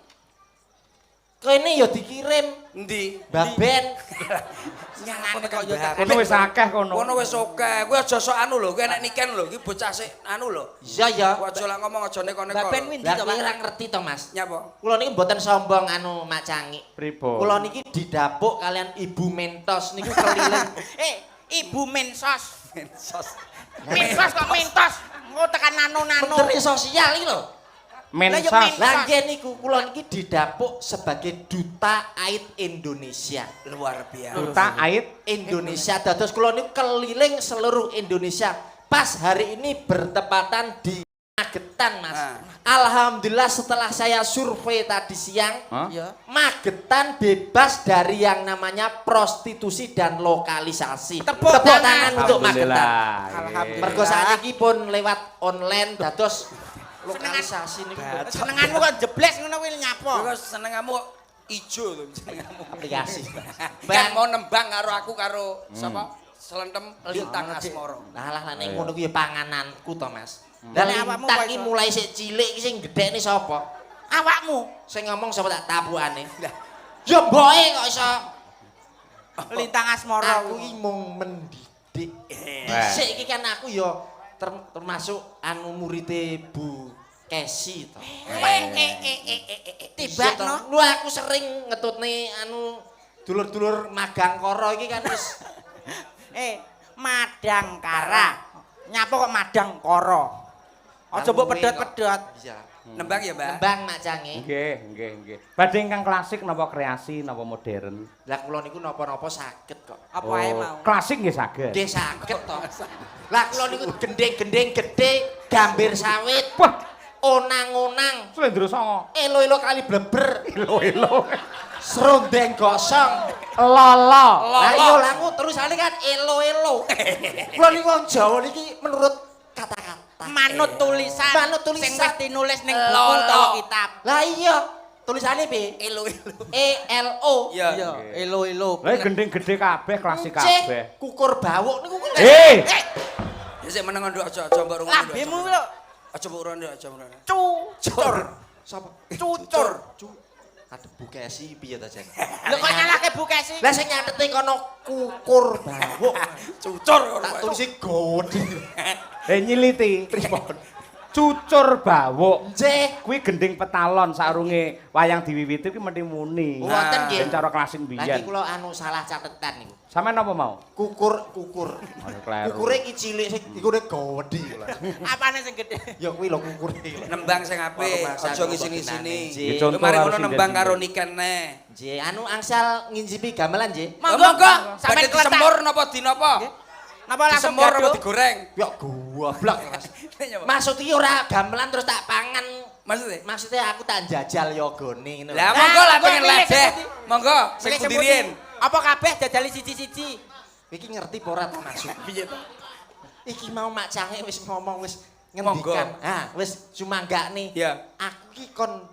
Kene ya dikirim Endi? Baben. Nyangane kok yo Kono wis akeh kono. Kono wis akeh. Kuwi aja sok anu lho, kuwi enek niken lho, iki bocah sik anu lho. Iya ya. Kuwi aja lak ngomong aja neko-neko. Baben kuwi ndi to, Mas? Ora ngerti to, Mas. Nyapa? Kula niki mboten sombong anu Mak Cangi. Pripun? Kula niki didapuk kalian Ibu Mentos niku keliling. Ibu Mensos. Mensos. Mensos kok mentos. Engko tekan nano-nano. Menteri sosial iki lho. Mensos. Lah nggih niku kula niki didapuk sebagai duta AID Indonesia. Luar biasa. Duta AID Indonesia. Dados kula niku keliling seluruh Indonesia. Pas hari ini bertepatan di Magetan, Mas. Alhamdulillah setelah saya survei tadi siang, Magetan bebas dari yang namanya prostitusi dan lokalisasi. Tepuk tangan untuk Magetan. Alhamdulillah. Mergo sakniki pun lewat online dados lokalisasi niku. Senenganmu kok jebles ngono kuwi nyapa? Kok senenganmu ijo to senenganmu. Aplikasi. Ben mau nembang karo aku karo sapa? Selentem Lintang Asmara. Lah nek ngono kuwi pangananku to, Mas. Lah Lintang iki mulai sik cilik iki sing gedhekne sapa? Awakmu Sing ngomong sapa tak tabukane. Ya mboke kok iso. Lintang Asmara. Aku iki mung mendidik. Dhisik iki kan aku ya termasuk anu murite Bu Kesi to. Tibakno. Lu aku sering ngetutne anu dulur-dulur magang karo iki kan wis Madangkara. Nyapa kok Madangkara? Aja mbok pedhot-pedhot. Nembang ya, Mbak? Nembang Mak Cangi. Nggih. Badhe ingkang klasik napa kreasi napa modern? Lah kula niku napa-napa saged kok. Apa ae mau? Klasik nggih saged. Nggih saged to. Lah kula niku gendeng-gendeng gedhe, gambir sawit, Wah, onang-onang, Slendro Songo. elo-elo kali bleber, Elo-elo. serondeng gosong. Lolo. Lah iya lah aku terusane kan elo-elo. Kula niku wong Jawa niki menurut kata-kata. Manut tulisan. Manut tulisan. Sing wis dinulis ning buku utawa kitab. Lah iya, tulisane piye? Elo-elo. ELO. Iya. Elo-elo. Lah gendeng gede kabeh, klasik Cek, kabeh. kukur bawuk niku kuwi. Ya sik meneng nduk aja mbok rungono. Lambemu lho. Aja mbok rungono aja rungono. Cucur. Sapa? Cucur. Ada Bu Kesi piye ta, Jen? Lho kok nyalake Bu Kesi? Lah sing nyatete kono kukur bawuk. Cucur. Tak tulisi godi. Nyiliti. Cucur bawuk. Nggih. Kuwi gending petalon saurunge wayang diwiwiti kuwi mesti muni. Wonten nggih. Ben cara klasik Lagi biyen. kula anu salah catetan niku. Sampeyan napa mau? Kukur. Kleru. Kukure iki cilik sing ikune godi. Apane sing gedhe? Ya kuwi lho kukure. Nembang sing apik, Warung aja masak ngisini-sini. nggih. Contoh Mari ngono harus nembang sindir-sindir. karo niken neh. Nggih, anu angsal ngincipi gamelan nggih. Monggo, sampeyan sampe disemur napa di napa? Napa langsung Disemur napa gaduh? digoreng? Ya goblok Mas. Nyapa? Maksud iki ora gamelan terus tak pangan. Maksudnya? Maksudnya aku tak njajal yogane ngono. Lah monggo lah pengen milih ledeh. sepundi. Monggo sing Milih kundirin. sepundi. Apa kabeh jajali siji-siji? Iki ngerti apa ora ta maksud? Piye to? Iki mau Mak Cange wis ngomong wis Monggo. ngendikan. Ah, wis cuma enggak nih. Ya. Aku ki kon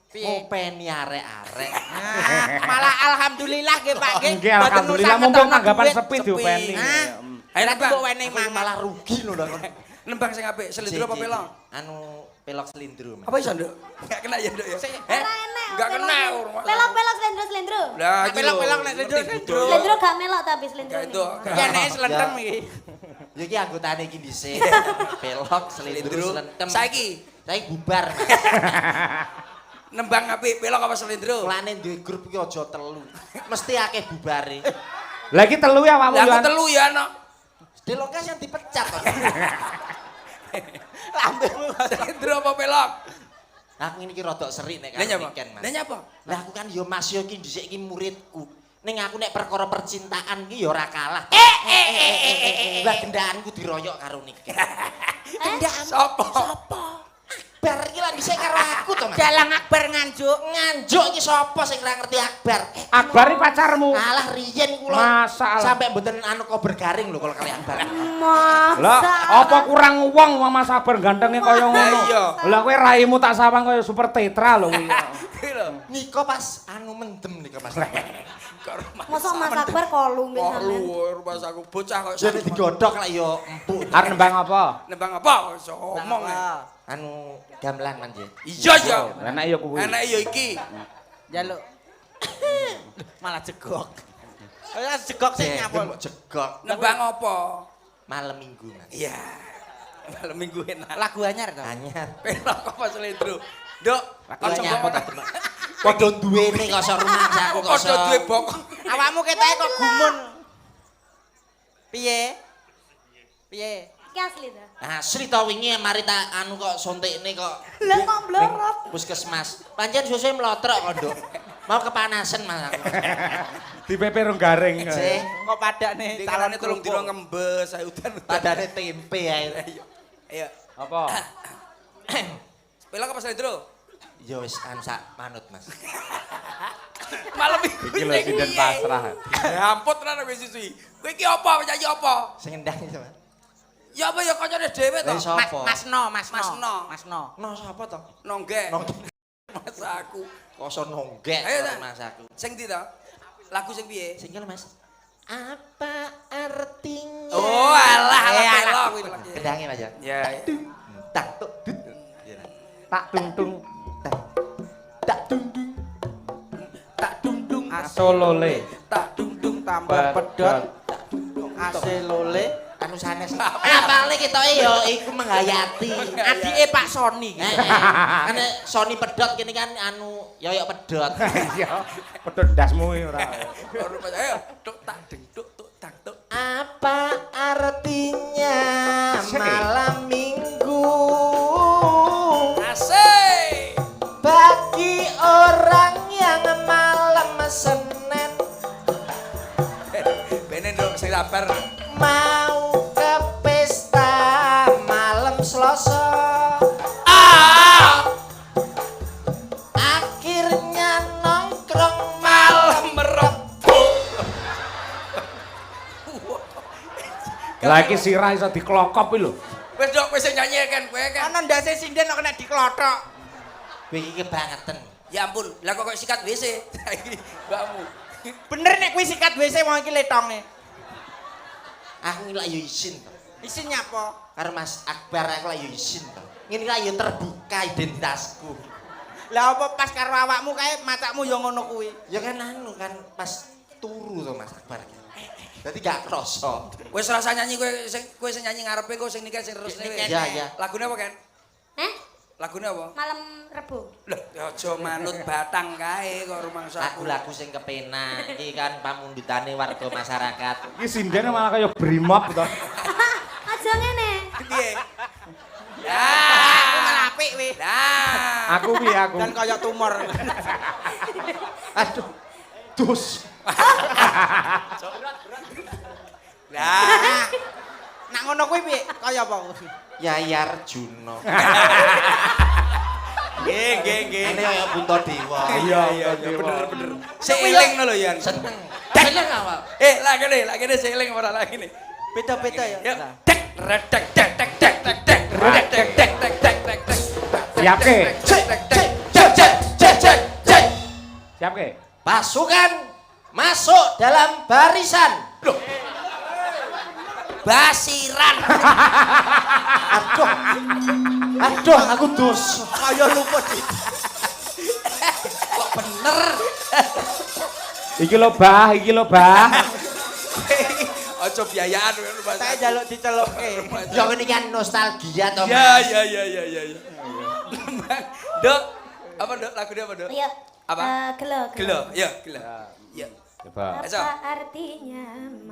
Piye? ngopeni arek-arek. Nah, malah alhamdulillah nggih Pak nggih. Nggih alhamdulillah mumpung tanggapan sepi Sepi. diopeni. Hah? Ayo Berarti nembang. mbok wenehi Aku mangan. malah rugi lho lho. Nembang sing apik, selindro apa pelong? Anu pelok selindro. Apa iso, Nduk? Enggak kena ya, Nduk ya? Ora enek. Enggak kena. Pelok-pelok slendro-slendro. Lah, iki lho. Pelok-pelok nek selindro, selindro. Slendro gak melok tapi slendro. Kayak itu. Ya nek selentem iki. Ya iki anggotane iki dhisik. Pelok selindro Selindro. selentem. Saiki Saiki bubar. Mas. nembang apik, pelong apa selindro? Mulane duwe grup iki aja telu. Mesti akeh bubare. Lah iki telu ya awakmu Lah aku yo. telu ya, no. Delokes yang dipecat. Lambemu. Selindro apa pelong? Aku ngene iki rada serik nek Lah nyapa? weekend, Mas. Lah nyapa? Lah aku kan yo Mas yo iki dhisik iki muridku. Ning aku nek perkara percintaan iki yo ora kalah. Lah gendaanku diroyok karo niki. Gendaan Sopo? Akbar iki lah dhisik karo aku to, Mas. Dalang Akbar nganjuk. Nganjuk iki sapa sing ora ngerti Akbar? Akbar iki pacarmu. Alah riyen kula. Masalah. Sampai mboten anu kober garing lho kalau kali Akbar. Lah, apa kurang wong Mas Sabar gantenge kaya ngono? iya. Lah kowe raimu tak sawang kaya super tetra lho kuwi. Kuwi lho. Nika pas anu mendem nika Mas. Mosok Mas Akbar kolu mbek Kok sampean. luwur pas aku bocah kok Jadi digodhog lah yo empuk. Arep nembang apa? nembang apa? Iso ngomong. Anu gamelan man nggih. Iya ya. Enak ya kuwi. Enak ya iki. Jaluk. Malah jegok. Ya jegok sing nyapul. Jegok. Nembang apa? Malam Minggu, Mas. Iya. Malam Minggu enak. Lagu anyar to. Anyar. Pelok apa selendro? Nduk, Lagu aja anyar. ngomong. Padha duwene kok rumangsaku kok. Padha duwe bokong. Awakmu ketoke kok gumun. Piye? Piye? Iki asli ta. Asli to wingi mari tak anu kok suntikne kok. Lah kok blorot. Puskesmas. Pancen susuhe mlotrok kok, Nduk. Mau kepanasan Mas aku. Di pepe rong garing. Sih, Kok padane Calonnya calon tolong dino ngembes, saya udan. padane tempe ae. Ayo. Apa? Pelok apa selendro? Ya wis anu sak manut, Mas. Malam Minggu. Iki lho sinden pasrah. Ya ampun tenan kowe siswi. Kowe iki apa penyanyi apa? Sing endang iki, Mas. Ya apa ya kancane dhewe to? Lah sapa? Masno. Mas No. No sapa to? Nonggek. Nonggek. Mas aku. Koso nonggek Ayo, karo Ta. Mas aku. Sing ndi to? Lagu sing piye? Single Mas. Apa artinya? Oh, alah alah. pelok kuwi. Kendange Mas ya. Ya. Tak tuk dut. Tak tung-tung Tak dung dung. Tak dung asolole. tak dung tambah pedot. Ase lole. Anu sanes. Apale ketoke ya iku menghayati. Adike Pak Sony. Ane Sony pedot kene kan anu yoyok pedot. Iya. Pedhot dasmu ora. Ayo, tuk tak deng tuk tak tuk. Apa artinya malam Minggu Asik. bagi orang yang malam Senin Benen dong sing sabar. mau ke pesta malam Selasa Ah, akhirnya nongkrong malam Rebo. Lah iki sirah iso diklokop iki lho. Wis dok wis sing nyanyi kan kowe kan. Ana ndase sinden kok kena diklothok. kowe iki kebangetan. Ya ampun, lah kok sikat WC. Saiki mbakmu. Bener nek kuwi sikat WC wong iki letonge. Aku lak yo isin to. Isin nyapa? Karo Mas Akbar aku lak yo isin to. Ngene lak yo terbuka identitasku. Lah apa pas karo awakmu kae macakmu ya ngono kuwi. Ya kan anu kan pas turu to Mas Akbar. Dadi gak kroso. Wis rasa nyanyi kowe sing nyanyi ngarepe kowe sing nikah sing terusne wis. Iya, iya. Lagune apa kan? Heh? Lagune apa? Malam Rebo. Lah, aja manut batang kae kok rumangsa aku. Lagu-lagu sing kepenak iki kan pamundutane warga masyarakat. Iki sinden malah kaya brimob to. Aja ngene. Piye? Aku malah apik weh. Lah. Aku piye aku? Dan kaya tumor. Aduh. Dus. Lah. Nak ngono kuwi piye? Kaya apa? Yayar Juno. Nggih. Ini kaya Puntadewa. Iya, Bener. Seeling lho Yan. Seneng. Seneng apa? Lah kene seeling ora lah kene. Beda-beda ya. Yuk. Dek redek dek dek dek dek dek redek dek dek dek dek dek dek. Siap ke? Cek cek cek. Siap ke? Pasukan masuk dalam barisan. Basiran. Aduh, aku dus. Kaya lupa di. Kok bener. Iki lho, Bah. Aja biayaan Saya jaluk dicelukke. Ya ini kan nostalgia toh. Ya. Dok, apa dok lagunya apa dok? Iya. Apa? Gelo. Gelo. Ya. Coba. Ayo. Apa artinya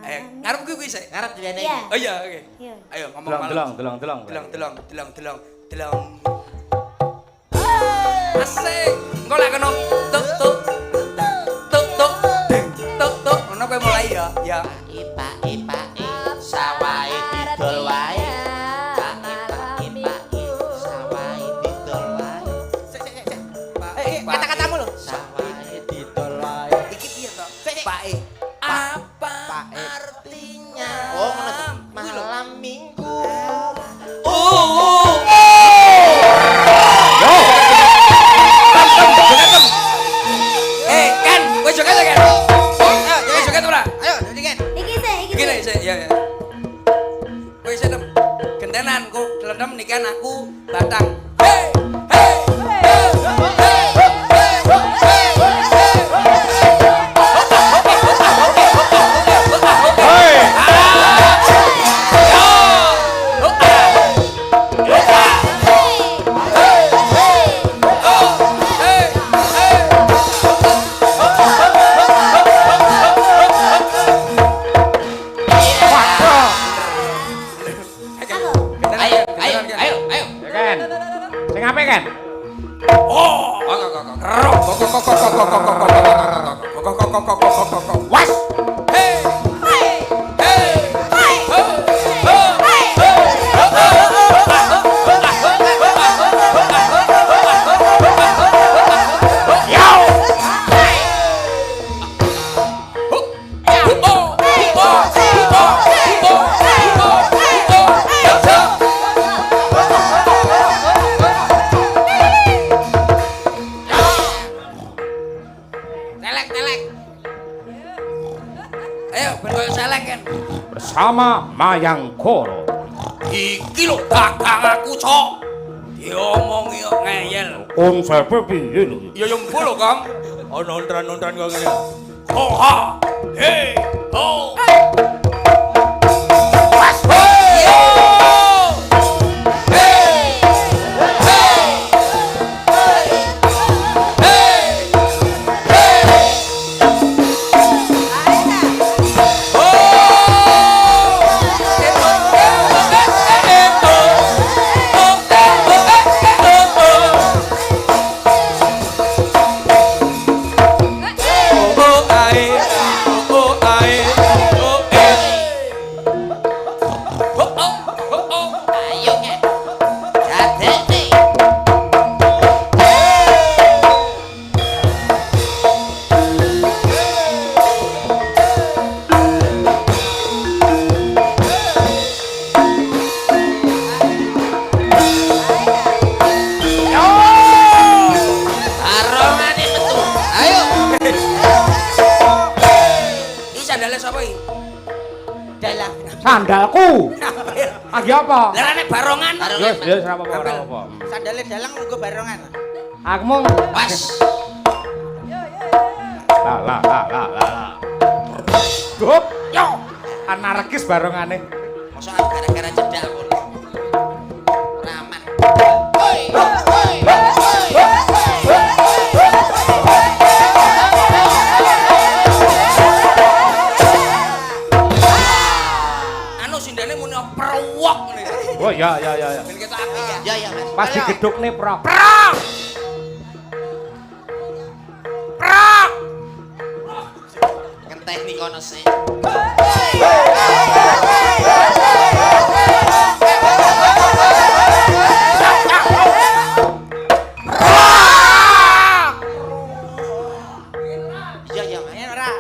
Ayo, malam? ngarep kuwi sih. Ngarep dene Iya. iki. Oh iya, oke. Iya. Ayo ngomong malam. Delong. Asik. Engko lek kena tuk. Ono kowe mulai ya. Ya. Ipa, sawahe didol wae. Ipa, sawahe didol wae. Kata-katamu lho. Sawahe didol wae. Iki piye to? Pae. Apa artinya? Oh, ngono. Malam Minggu. Kan, kowe joget ya kan? Ayo, joget ora? Ayo, dingin. Iki sih. Gini sih, ya. Kowe sih dem. Gentenan ku delendem nikan aku batang. Hey! Ayo ben koyo selek kan. Bersama Mayangkara. Iki lho dagang aku, Cok. Diomongi kok ngeyel. Konsepe piye lho? Ya yo mbo lho, Kang. Ana ontran-ontran kok ngene. Ho ha. Hey, ho. Was ho. Yo. Hey. Hey. Sandalku. Lagi apa? Lah nek barongan. Wis ora apa-apa. Sandale dalang nggo barongan. Aku mung Pas. lah. Dup, yo. Anarkis barongane. Mosok gara-gara cedak aku. Raman. Anu sindane muni perwok ngene. Oh ya. Ben ketok api ya. Ya Mas. Pas digedhukne prok. Ngenteni kono sih. Iya Mas. Ora.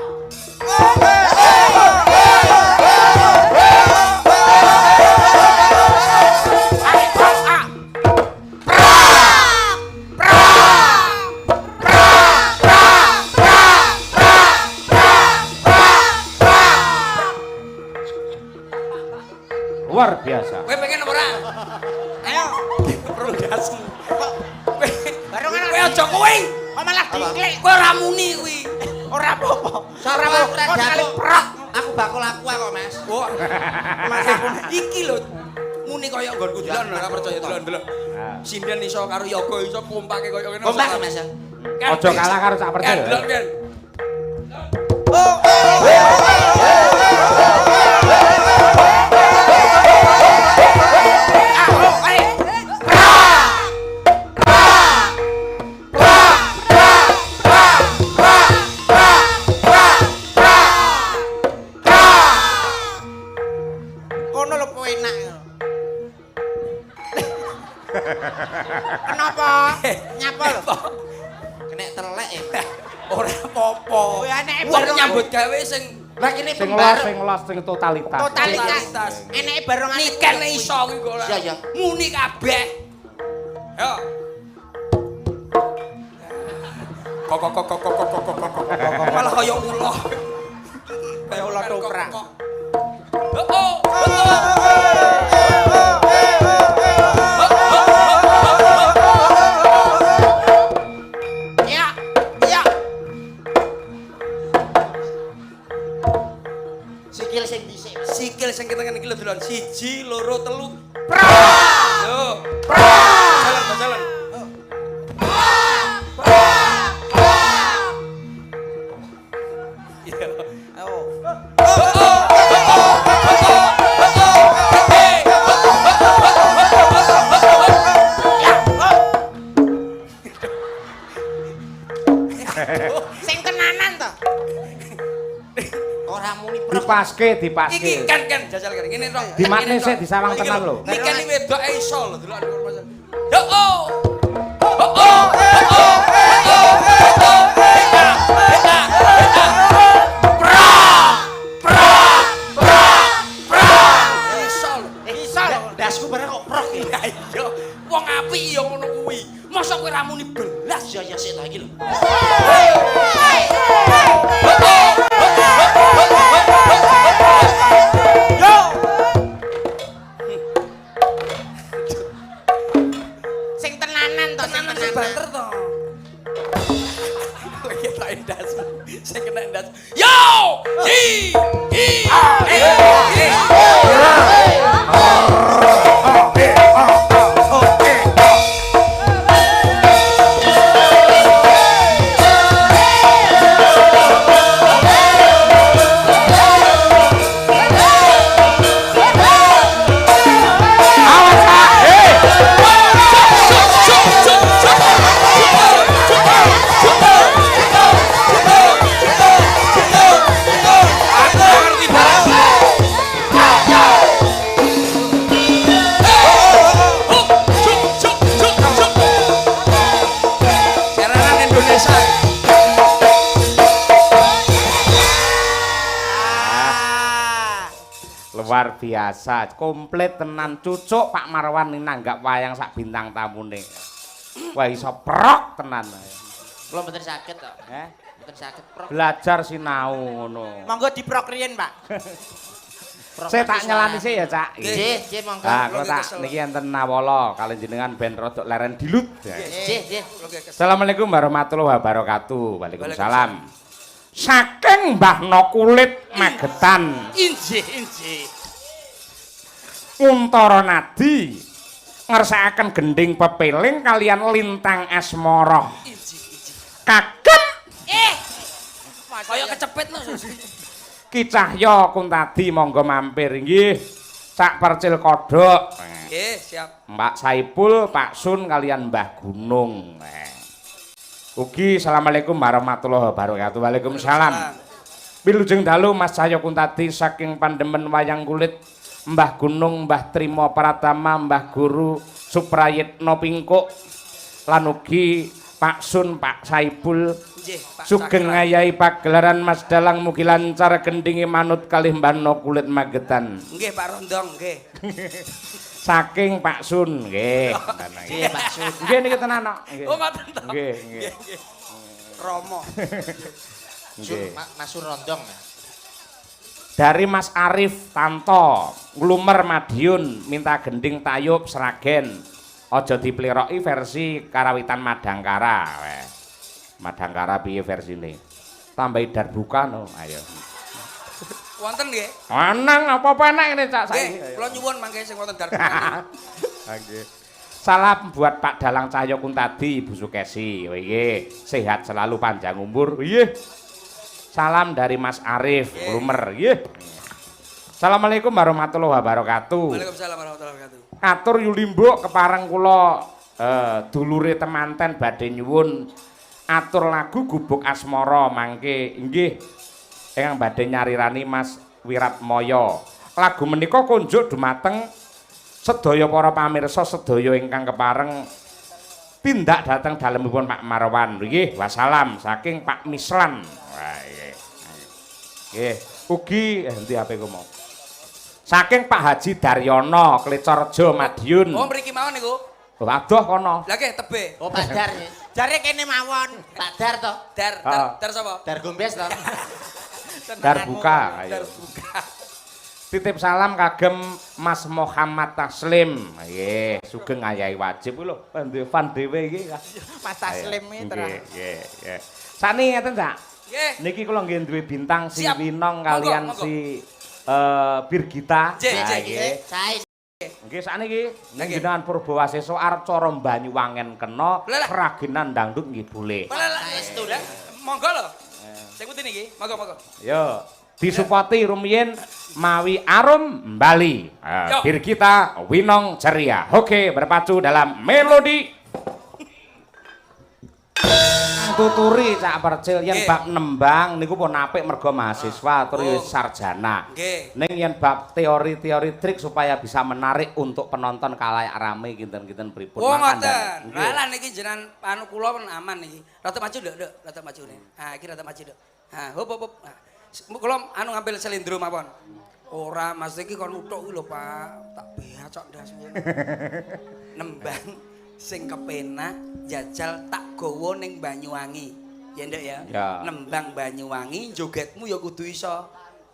Luar biasa. Kowe pengen apa ora? Ayo. Progasi. Barongan. Kowe aja kowe. Kok malah diklik. Kowe ora muni kuwi. Ora apa-apa. Ora kali prok. Aku bakul aku kok, Mas. Oh. Mas iki lho muni kaya nggonku delon ora percaya delon-delon. Sinden iso karo yoga iso kompake kaya ngene. Kompak Mas. Ojo kalah karo sak percaya. Delon kan. Kono lho kowe enak. Kenapa? Nyapa lho. Kena telek ya. Ora apa-apa. Kowe anake Wong barongan. nyambut gawe sing Lah kene Sing los sing totalitas. totalitas. Enake barongan nikene iso kuwi kok ora. Iya. Muni kabeh. Yo. Kok malah kaya ulo. Kaya ulo toprak. Ya. Ya. Sikil sing dhisik. Sikil sing ketengen iki lho delon 1 2 3 prak. Yo. Jalan. Sing tenanan to. Ora muni prok. Dipaske. Iki kan jajal kan ngene to. Dimakne sik disawang tenan lho. Nikene wedoke iso lho delok. Yo. Iso lho, dasku bareng kok prok iki. Ya iya, wong apik ya ngono kuwi. Mosok kowe ra muni belas Ya sik ta iki lho. Luar biasa, komplit tenan cucuk Pak Marwan ini nanggap wayang sak bintang tamune. Wah iso prok tenan. Kula mboten saged to. Eh? Mboten saged prok. Belajar sinau ngono. Monggo diprok riyen, Pak. Saya tak nyelani sih ya, Cak. Nggih, monggo. Nah, kalau tak niki enten Nawala kalian jenengan ben rodok leren dilut. Nggih. Assalamualaikum warahmatullahi wabarakatuh. Waalaikumsalam. Saking Mbah Kulit Magetan. Injih. Untara nadi ngersakaken gending pepeling kalian lintang asmara. Kagem Kaya kecepet lho. Ki Cahya Kuntadi monggo mampir nggih. Cak Percil Kodhok. Nggih, siap. Mbak Saipul, Pak Sun kalian Mbah Gunung. Ugi assalamualaikum warahmatullahi wabarakatuh. Waalaikumsalam. Wilujeng dalu Mas Cahya Kuntadi saking pandemen wayang kulit Mbah Gunung, Mbah Trima Pratama, Mbah Guru Suprayitna Pingkuk lan ugi Pak Sun, Pak Saipul. Nggih, Pak. Sugeng ngayahi pagelaran Mas Dalang mugi lancar gendingi manut kalih Mbah Kulit Magetan. Nggih, Pak Rondong, nggih. Saking Pak Sun nggih. Nggih, Pak Sun. Nggih niki tenan kok. Nggih. Oh, ngoten to. Nggih. Romo. Nggih. Mas Sur Rondong. Dari Mas Arif Tanto, Nglumer Madiun minta gending tayub seragen. Aja dipleroki versi karawitan Madangkara. Madangkara piye versine? Tambahi darbuka no, ayo. Wonten nggih? Anang apa-apa enak ini Cak Nggih, saiki. kula nyuwun mangke sing wonten darbuka. Nggih. Salam buat Pak Dalang Cahya Kuntadi, Ibu Sukesi. Nggih, sehat selalu panjang umur. Nggih. Salam dari Mas Arif, Nglumer. Nggih. Assalamualaikum warahmatullahi wabarakatuh. Waalaikumsalam warahmatullahi wabarakatuh. Atur yulimbuk kepareng kula dulure temanten badhe nyuwun atur lagu Gubuk Asmara mangke inggih ingkang badhe nyarirani Mas Wiratmaya. Lagu menika kunjuk dumateng sedaya para pamirsa sedaya ingkang kepareng tindak dhateng dalemipun Pak Marwan. Nggih, wassalam saking Pak Mislan. Wah, nggih. Nggih, ugi endi HP ku mau. Saking Pak Haji Daryono, Klecorjo Madiun. Oh, mriki mawon niku. Waduh kono. Lah nggih tebe. Oh, Pak Dar. Jare kene mawon. Pak Dar to. Dar sapa? Dar Gombes to. Dar buka ayo. Dar buka. Titip salam kagem Mas Muhammad Taslim. Nggih, sugeng ayahi wajib kuwi lho. Van dhewe iki. Mas Taslim iki terus. Nggih. Sani ngeten, Cak. Nggih. Niki kula nggih duwe bintang si Siap. Winong Monggo, kalian monggo. si Birgita. Nggih. Sae. Nggih sakniki Nggih. jenengan Purbawasesa arep cara Banyuwangen kena Lah. keraginan dangdut nggih boleh. Saestu dah. Monggo lho. Sing putih niki, monggo. Yo, disupati rumiyin mawi arum Bali. Yo. Birgita Winong Ceria. Oke, berpacu dalam melodi. Tuturi Cak Percil yen Nggih. bab nembang niku pun apik mergo mahasiswa terus Oh. sarjana. Nggih. Ning yen bab teori-teori trik supaya bisa menarik untuk penonton kalayak rame kinten-kinten pripun. Oh, Makandhan. ngoten. Nggih. Lah niki jenengan anu kula pun aman niki. Rada maju nduk, rada maju nih. Ha, iki rada maju nduk. Ha, hop. Ha. Kula anu ngambil selindro mawon. Ora, Mas iki kon utuk kuwi lho, Pak. Tak beacok ndas ngono. Nembang sing kepenak jajal tak gawa ning Banyuwangi. Ya nduk ya. Ya. Nembang Banyuwangi jogetmu ya kudu iso.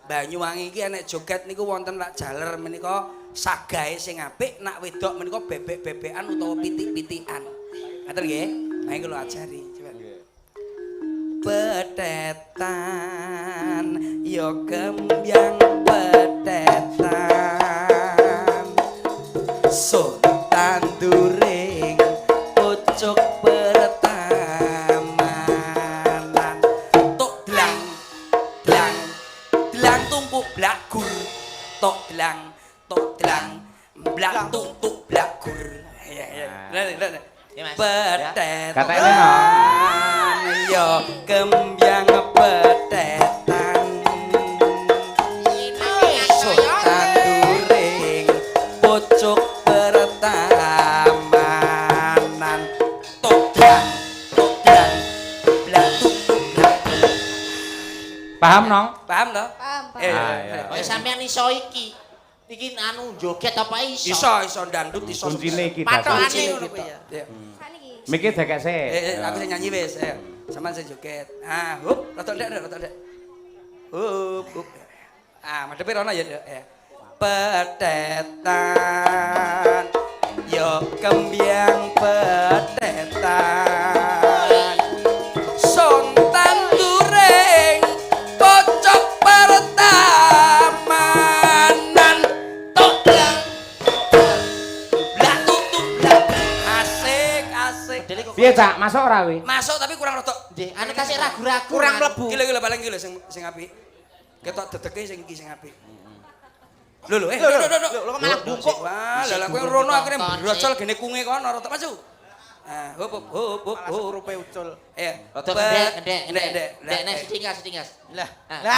Banyuwangi iki enek joget niku wonten lak jaler menika sagae sing apik, nak wedok menika bebek-bebekan utawa pitik-pitikan. Ngaten nggih? Ayo kula ajari. Coba. Petetan ya gembyang petetan. So tanduring pucuk pertamanan tok dlang tumpuk blagur tok dlang blak tumpuk blagur ya Mas. petetan Katanya, no. yo gembyang petetan so tanduring pucuk pertamanan tok dlang blak tumpuk blagur Paham, Nong? paham toh? Paham. Eh, Ah, iya. Kaya sampean iso iki. Iki anu joget apa iso? Iso dangdut iso. Kuncine iki Patokane dasar. ngono kuwi ya. Ya. Miki dekese. Aku sing nyanyi wis. Sampeyan sing joget. Ah, hup, rada ndek. Hup. Ah, madhepe rono ya, Dek. Ya. Petetan yo kembyang petetan sontan turing kocok pertamanan tok blak tutup blak asik Piye, Cak? Masuk ora kuwi? masuk tapi kurang rodok Nggih, anu tasih ragu-ragu. Kurang mlebu. gila paling gila sing apik ketok dedeke sing iki sing apik lho Lho, malah bungkuk. wah lha kowe rono akhire brocol gene kunge kono rodok maju ah hop Rupe ucul. Rada ndek. Nek setingas. Lah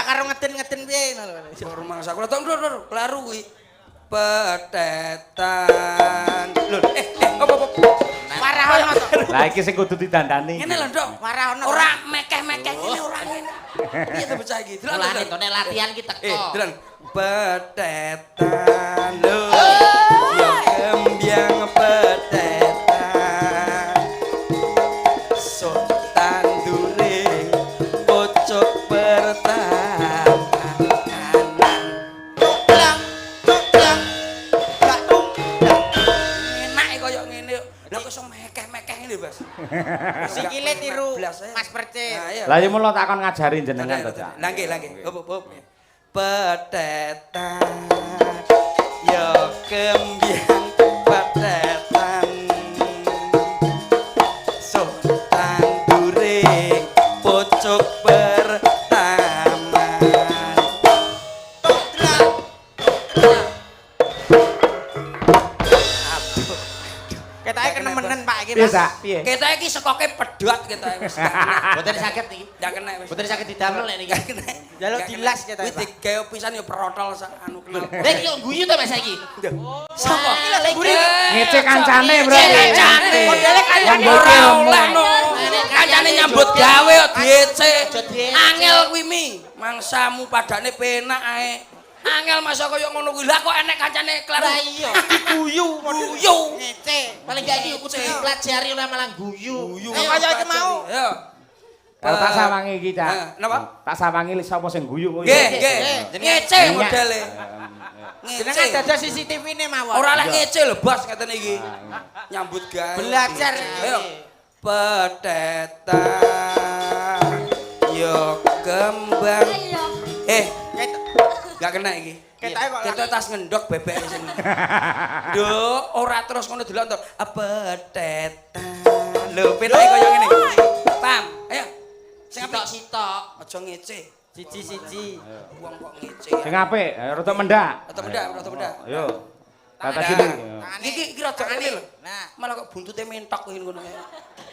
karo ngeden piye ngono. rumah saku rodok ndur kelaru kuwi petetan lho op Warah ono to. Lah iki sing kudu didandani. ngene lho ndok Warah ono. ora mekeh-mekeh ngene ora ngene piye to bocah iki Mulane to nek latihan ki teko. Delan petetan lho yo kembyang petetan sultan during pojok pertahanan Blang. enak koyo ngene lha kok iso mekeh-mekeh ngene Bas Sikile tiru Blas, ya. Mas Perce. Nah, iya. Lah yo mulo takon ngajari jenengan to, Cak. Lah nggih. Hop. Petetan yo kembyang petetan sultan during pojok pertaman Ketake kenemenen Pak iki Piye, Mas. Cak? Piye? kita iki sekoke pedhot kita wis Boten saged iki. ndak kena wis Boten saged didamel nek niki. ndak kena Jaluk dilas kita, kuwi Pak. digawe pisan yo protol sak anu kenal Nek yo guyu to Mas saiki. sapa Ngece kancane, Bro. kancane Modele kaya ora oleh no kancane nyambut gawe kok diece angel kuwi mi mangsamu padane penak ae angel masa kaya ngono kuwi lah kok enek kancane kelar Lah iya. guyu guyu ngece. Paling gak iki kudu dipelajari ora malah guyu. Kaya iki mau. yo Kalau tak sawangi iki, Cak. napa Tak sawangi li sapa sing guyu kuwi. nggih ngece modele Jenenge ngece dados CCTV-ne mawon. ora lek ngece lho bos ngeten iki nyambut gawe Belajar. ayo petetan yo kembang gak kena iki Ketake kok kita tas ngendok bebek sing Duh, ora terus ngono delok to petetan lho petake kaya ngene paham ayo sing apik Sitok-sitok. aja ngece siji-siji. wong kok ngece Sing apik, rada mendak. rada mendak Yo. Tata Nah, sini. iki rada ngene lho Nah, malah kok buntute mentok kuwi ngono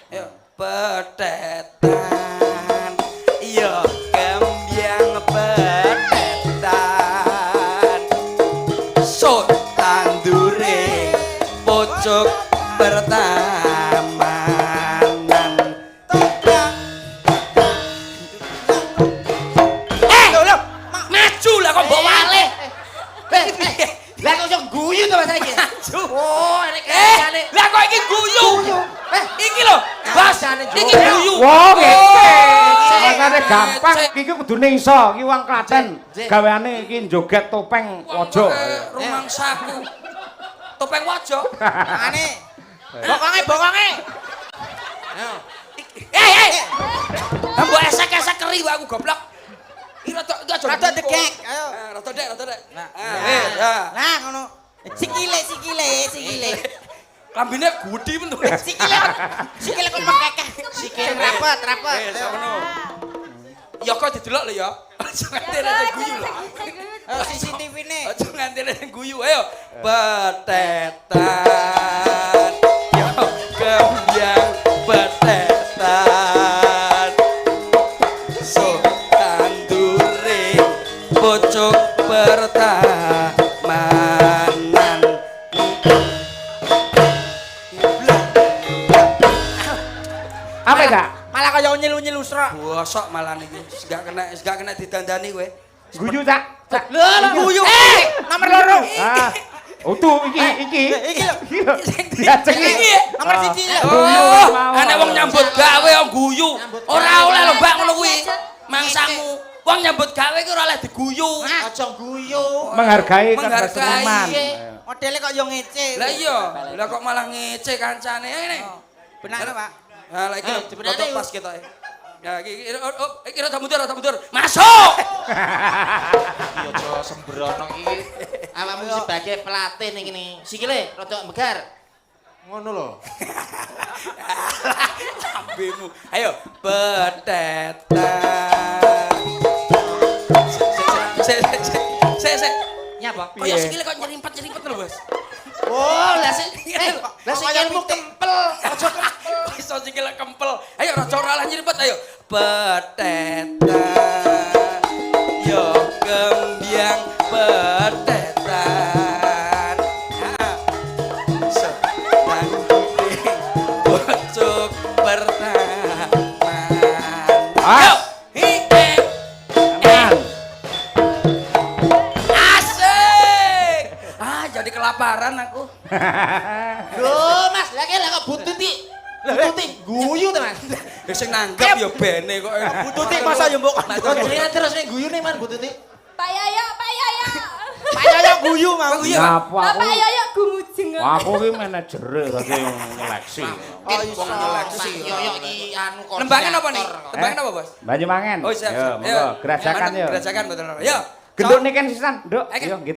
ayo petetan yo kembyang petetan sultan during pojok pertamanan lho maju lah kok mbok wale Lah kok iso guyu to Mas saiki. maju Oh, nek kancane. lah kok iki guyu iki lho bas iki guyu Wah, ngece. Oh, Makane gampang. ngece. Iki kudune iso. Iki wong Klaten. Gaweane iki joget topeng waja. rumang saku topeng waja ane. Bokonge. mbok esek-esek keri wae aku goblok iki rada aja Rada degek, ayo. rada dek Nah, ya nah ngono. Sikile. lambine gudi men to Sikile kok mekekeh. Sikile rapet. ngono ya kok didelok lho ya aja nganti rada guyu lho CCTV-ne. aja nganti rada guyu ayo petetan yo kembyang petetan sultan during pojok pertamanan Apa, Cak? Malah kaya nyelu-nyelu srok. bosok malah niki gak kena didandani kowe Guyu, Cak. Lho, guyu. Nomor loro. Ah. Utuh iki. Iki lho. Diajeng iki. Nomor siji lho. Oh, ana wong nyambut gawe wong guyu. Ora oleh lho Mbak ngono kuwi. Mangsamu. Wong nyambut gawe ki ora oleh diguyu. Aja guyu. Menghargai kan Menghargai. seniman. Modele kok yo ngece. Lah iya, lah kok malah ngece kancane ngene. Benar, Pak. Nah, lah iki sebenarnya foto pas ketoke. Ya iki rada mundur. Masuk. Iya aja sembrono iki. Awakmu sebagai pelatih ning kene. Sikile rada megar. Ngono lho. Lambemu. Ayo, betetan. Se. Nyapa? Kaya sikile kok nyerimpet lho, Bos. Oh, lah sikilmu kempel. Aja kok iso sikile kempel. Ayo aja ora lah nyerimpet ayo. Betetan. Yo gembyang betetan. Sedang bocok pertama. Ayo, hike. Asik. Jadi kelaparan aku. Loh, Mas, lah kok bututi. Bututi guyu to, Mas. Ya sing nanggap ya bene kok. Bututi masa yo mbok. Kok terus ning guyu nih, Man, bututi. Pak Yoyo. Pak Yoyo guyu mau. Ngapa aku? Pak Yoyo gumujeng. Aku ki manajere dadi nyeleksi. Oh, wong nyeleksi. Yo iki anu kok. Lembangan apa nih? Lembangan apa, Bos? Banyuwangen. Oh, siap. Yo, monggo gerajakan yo. Gerajakan betul. Yo. Genduk nih kan sisan, Nduk. Ayo. Yo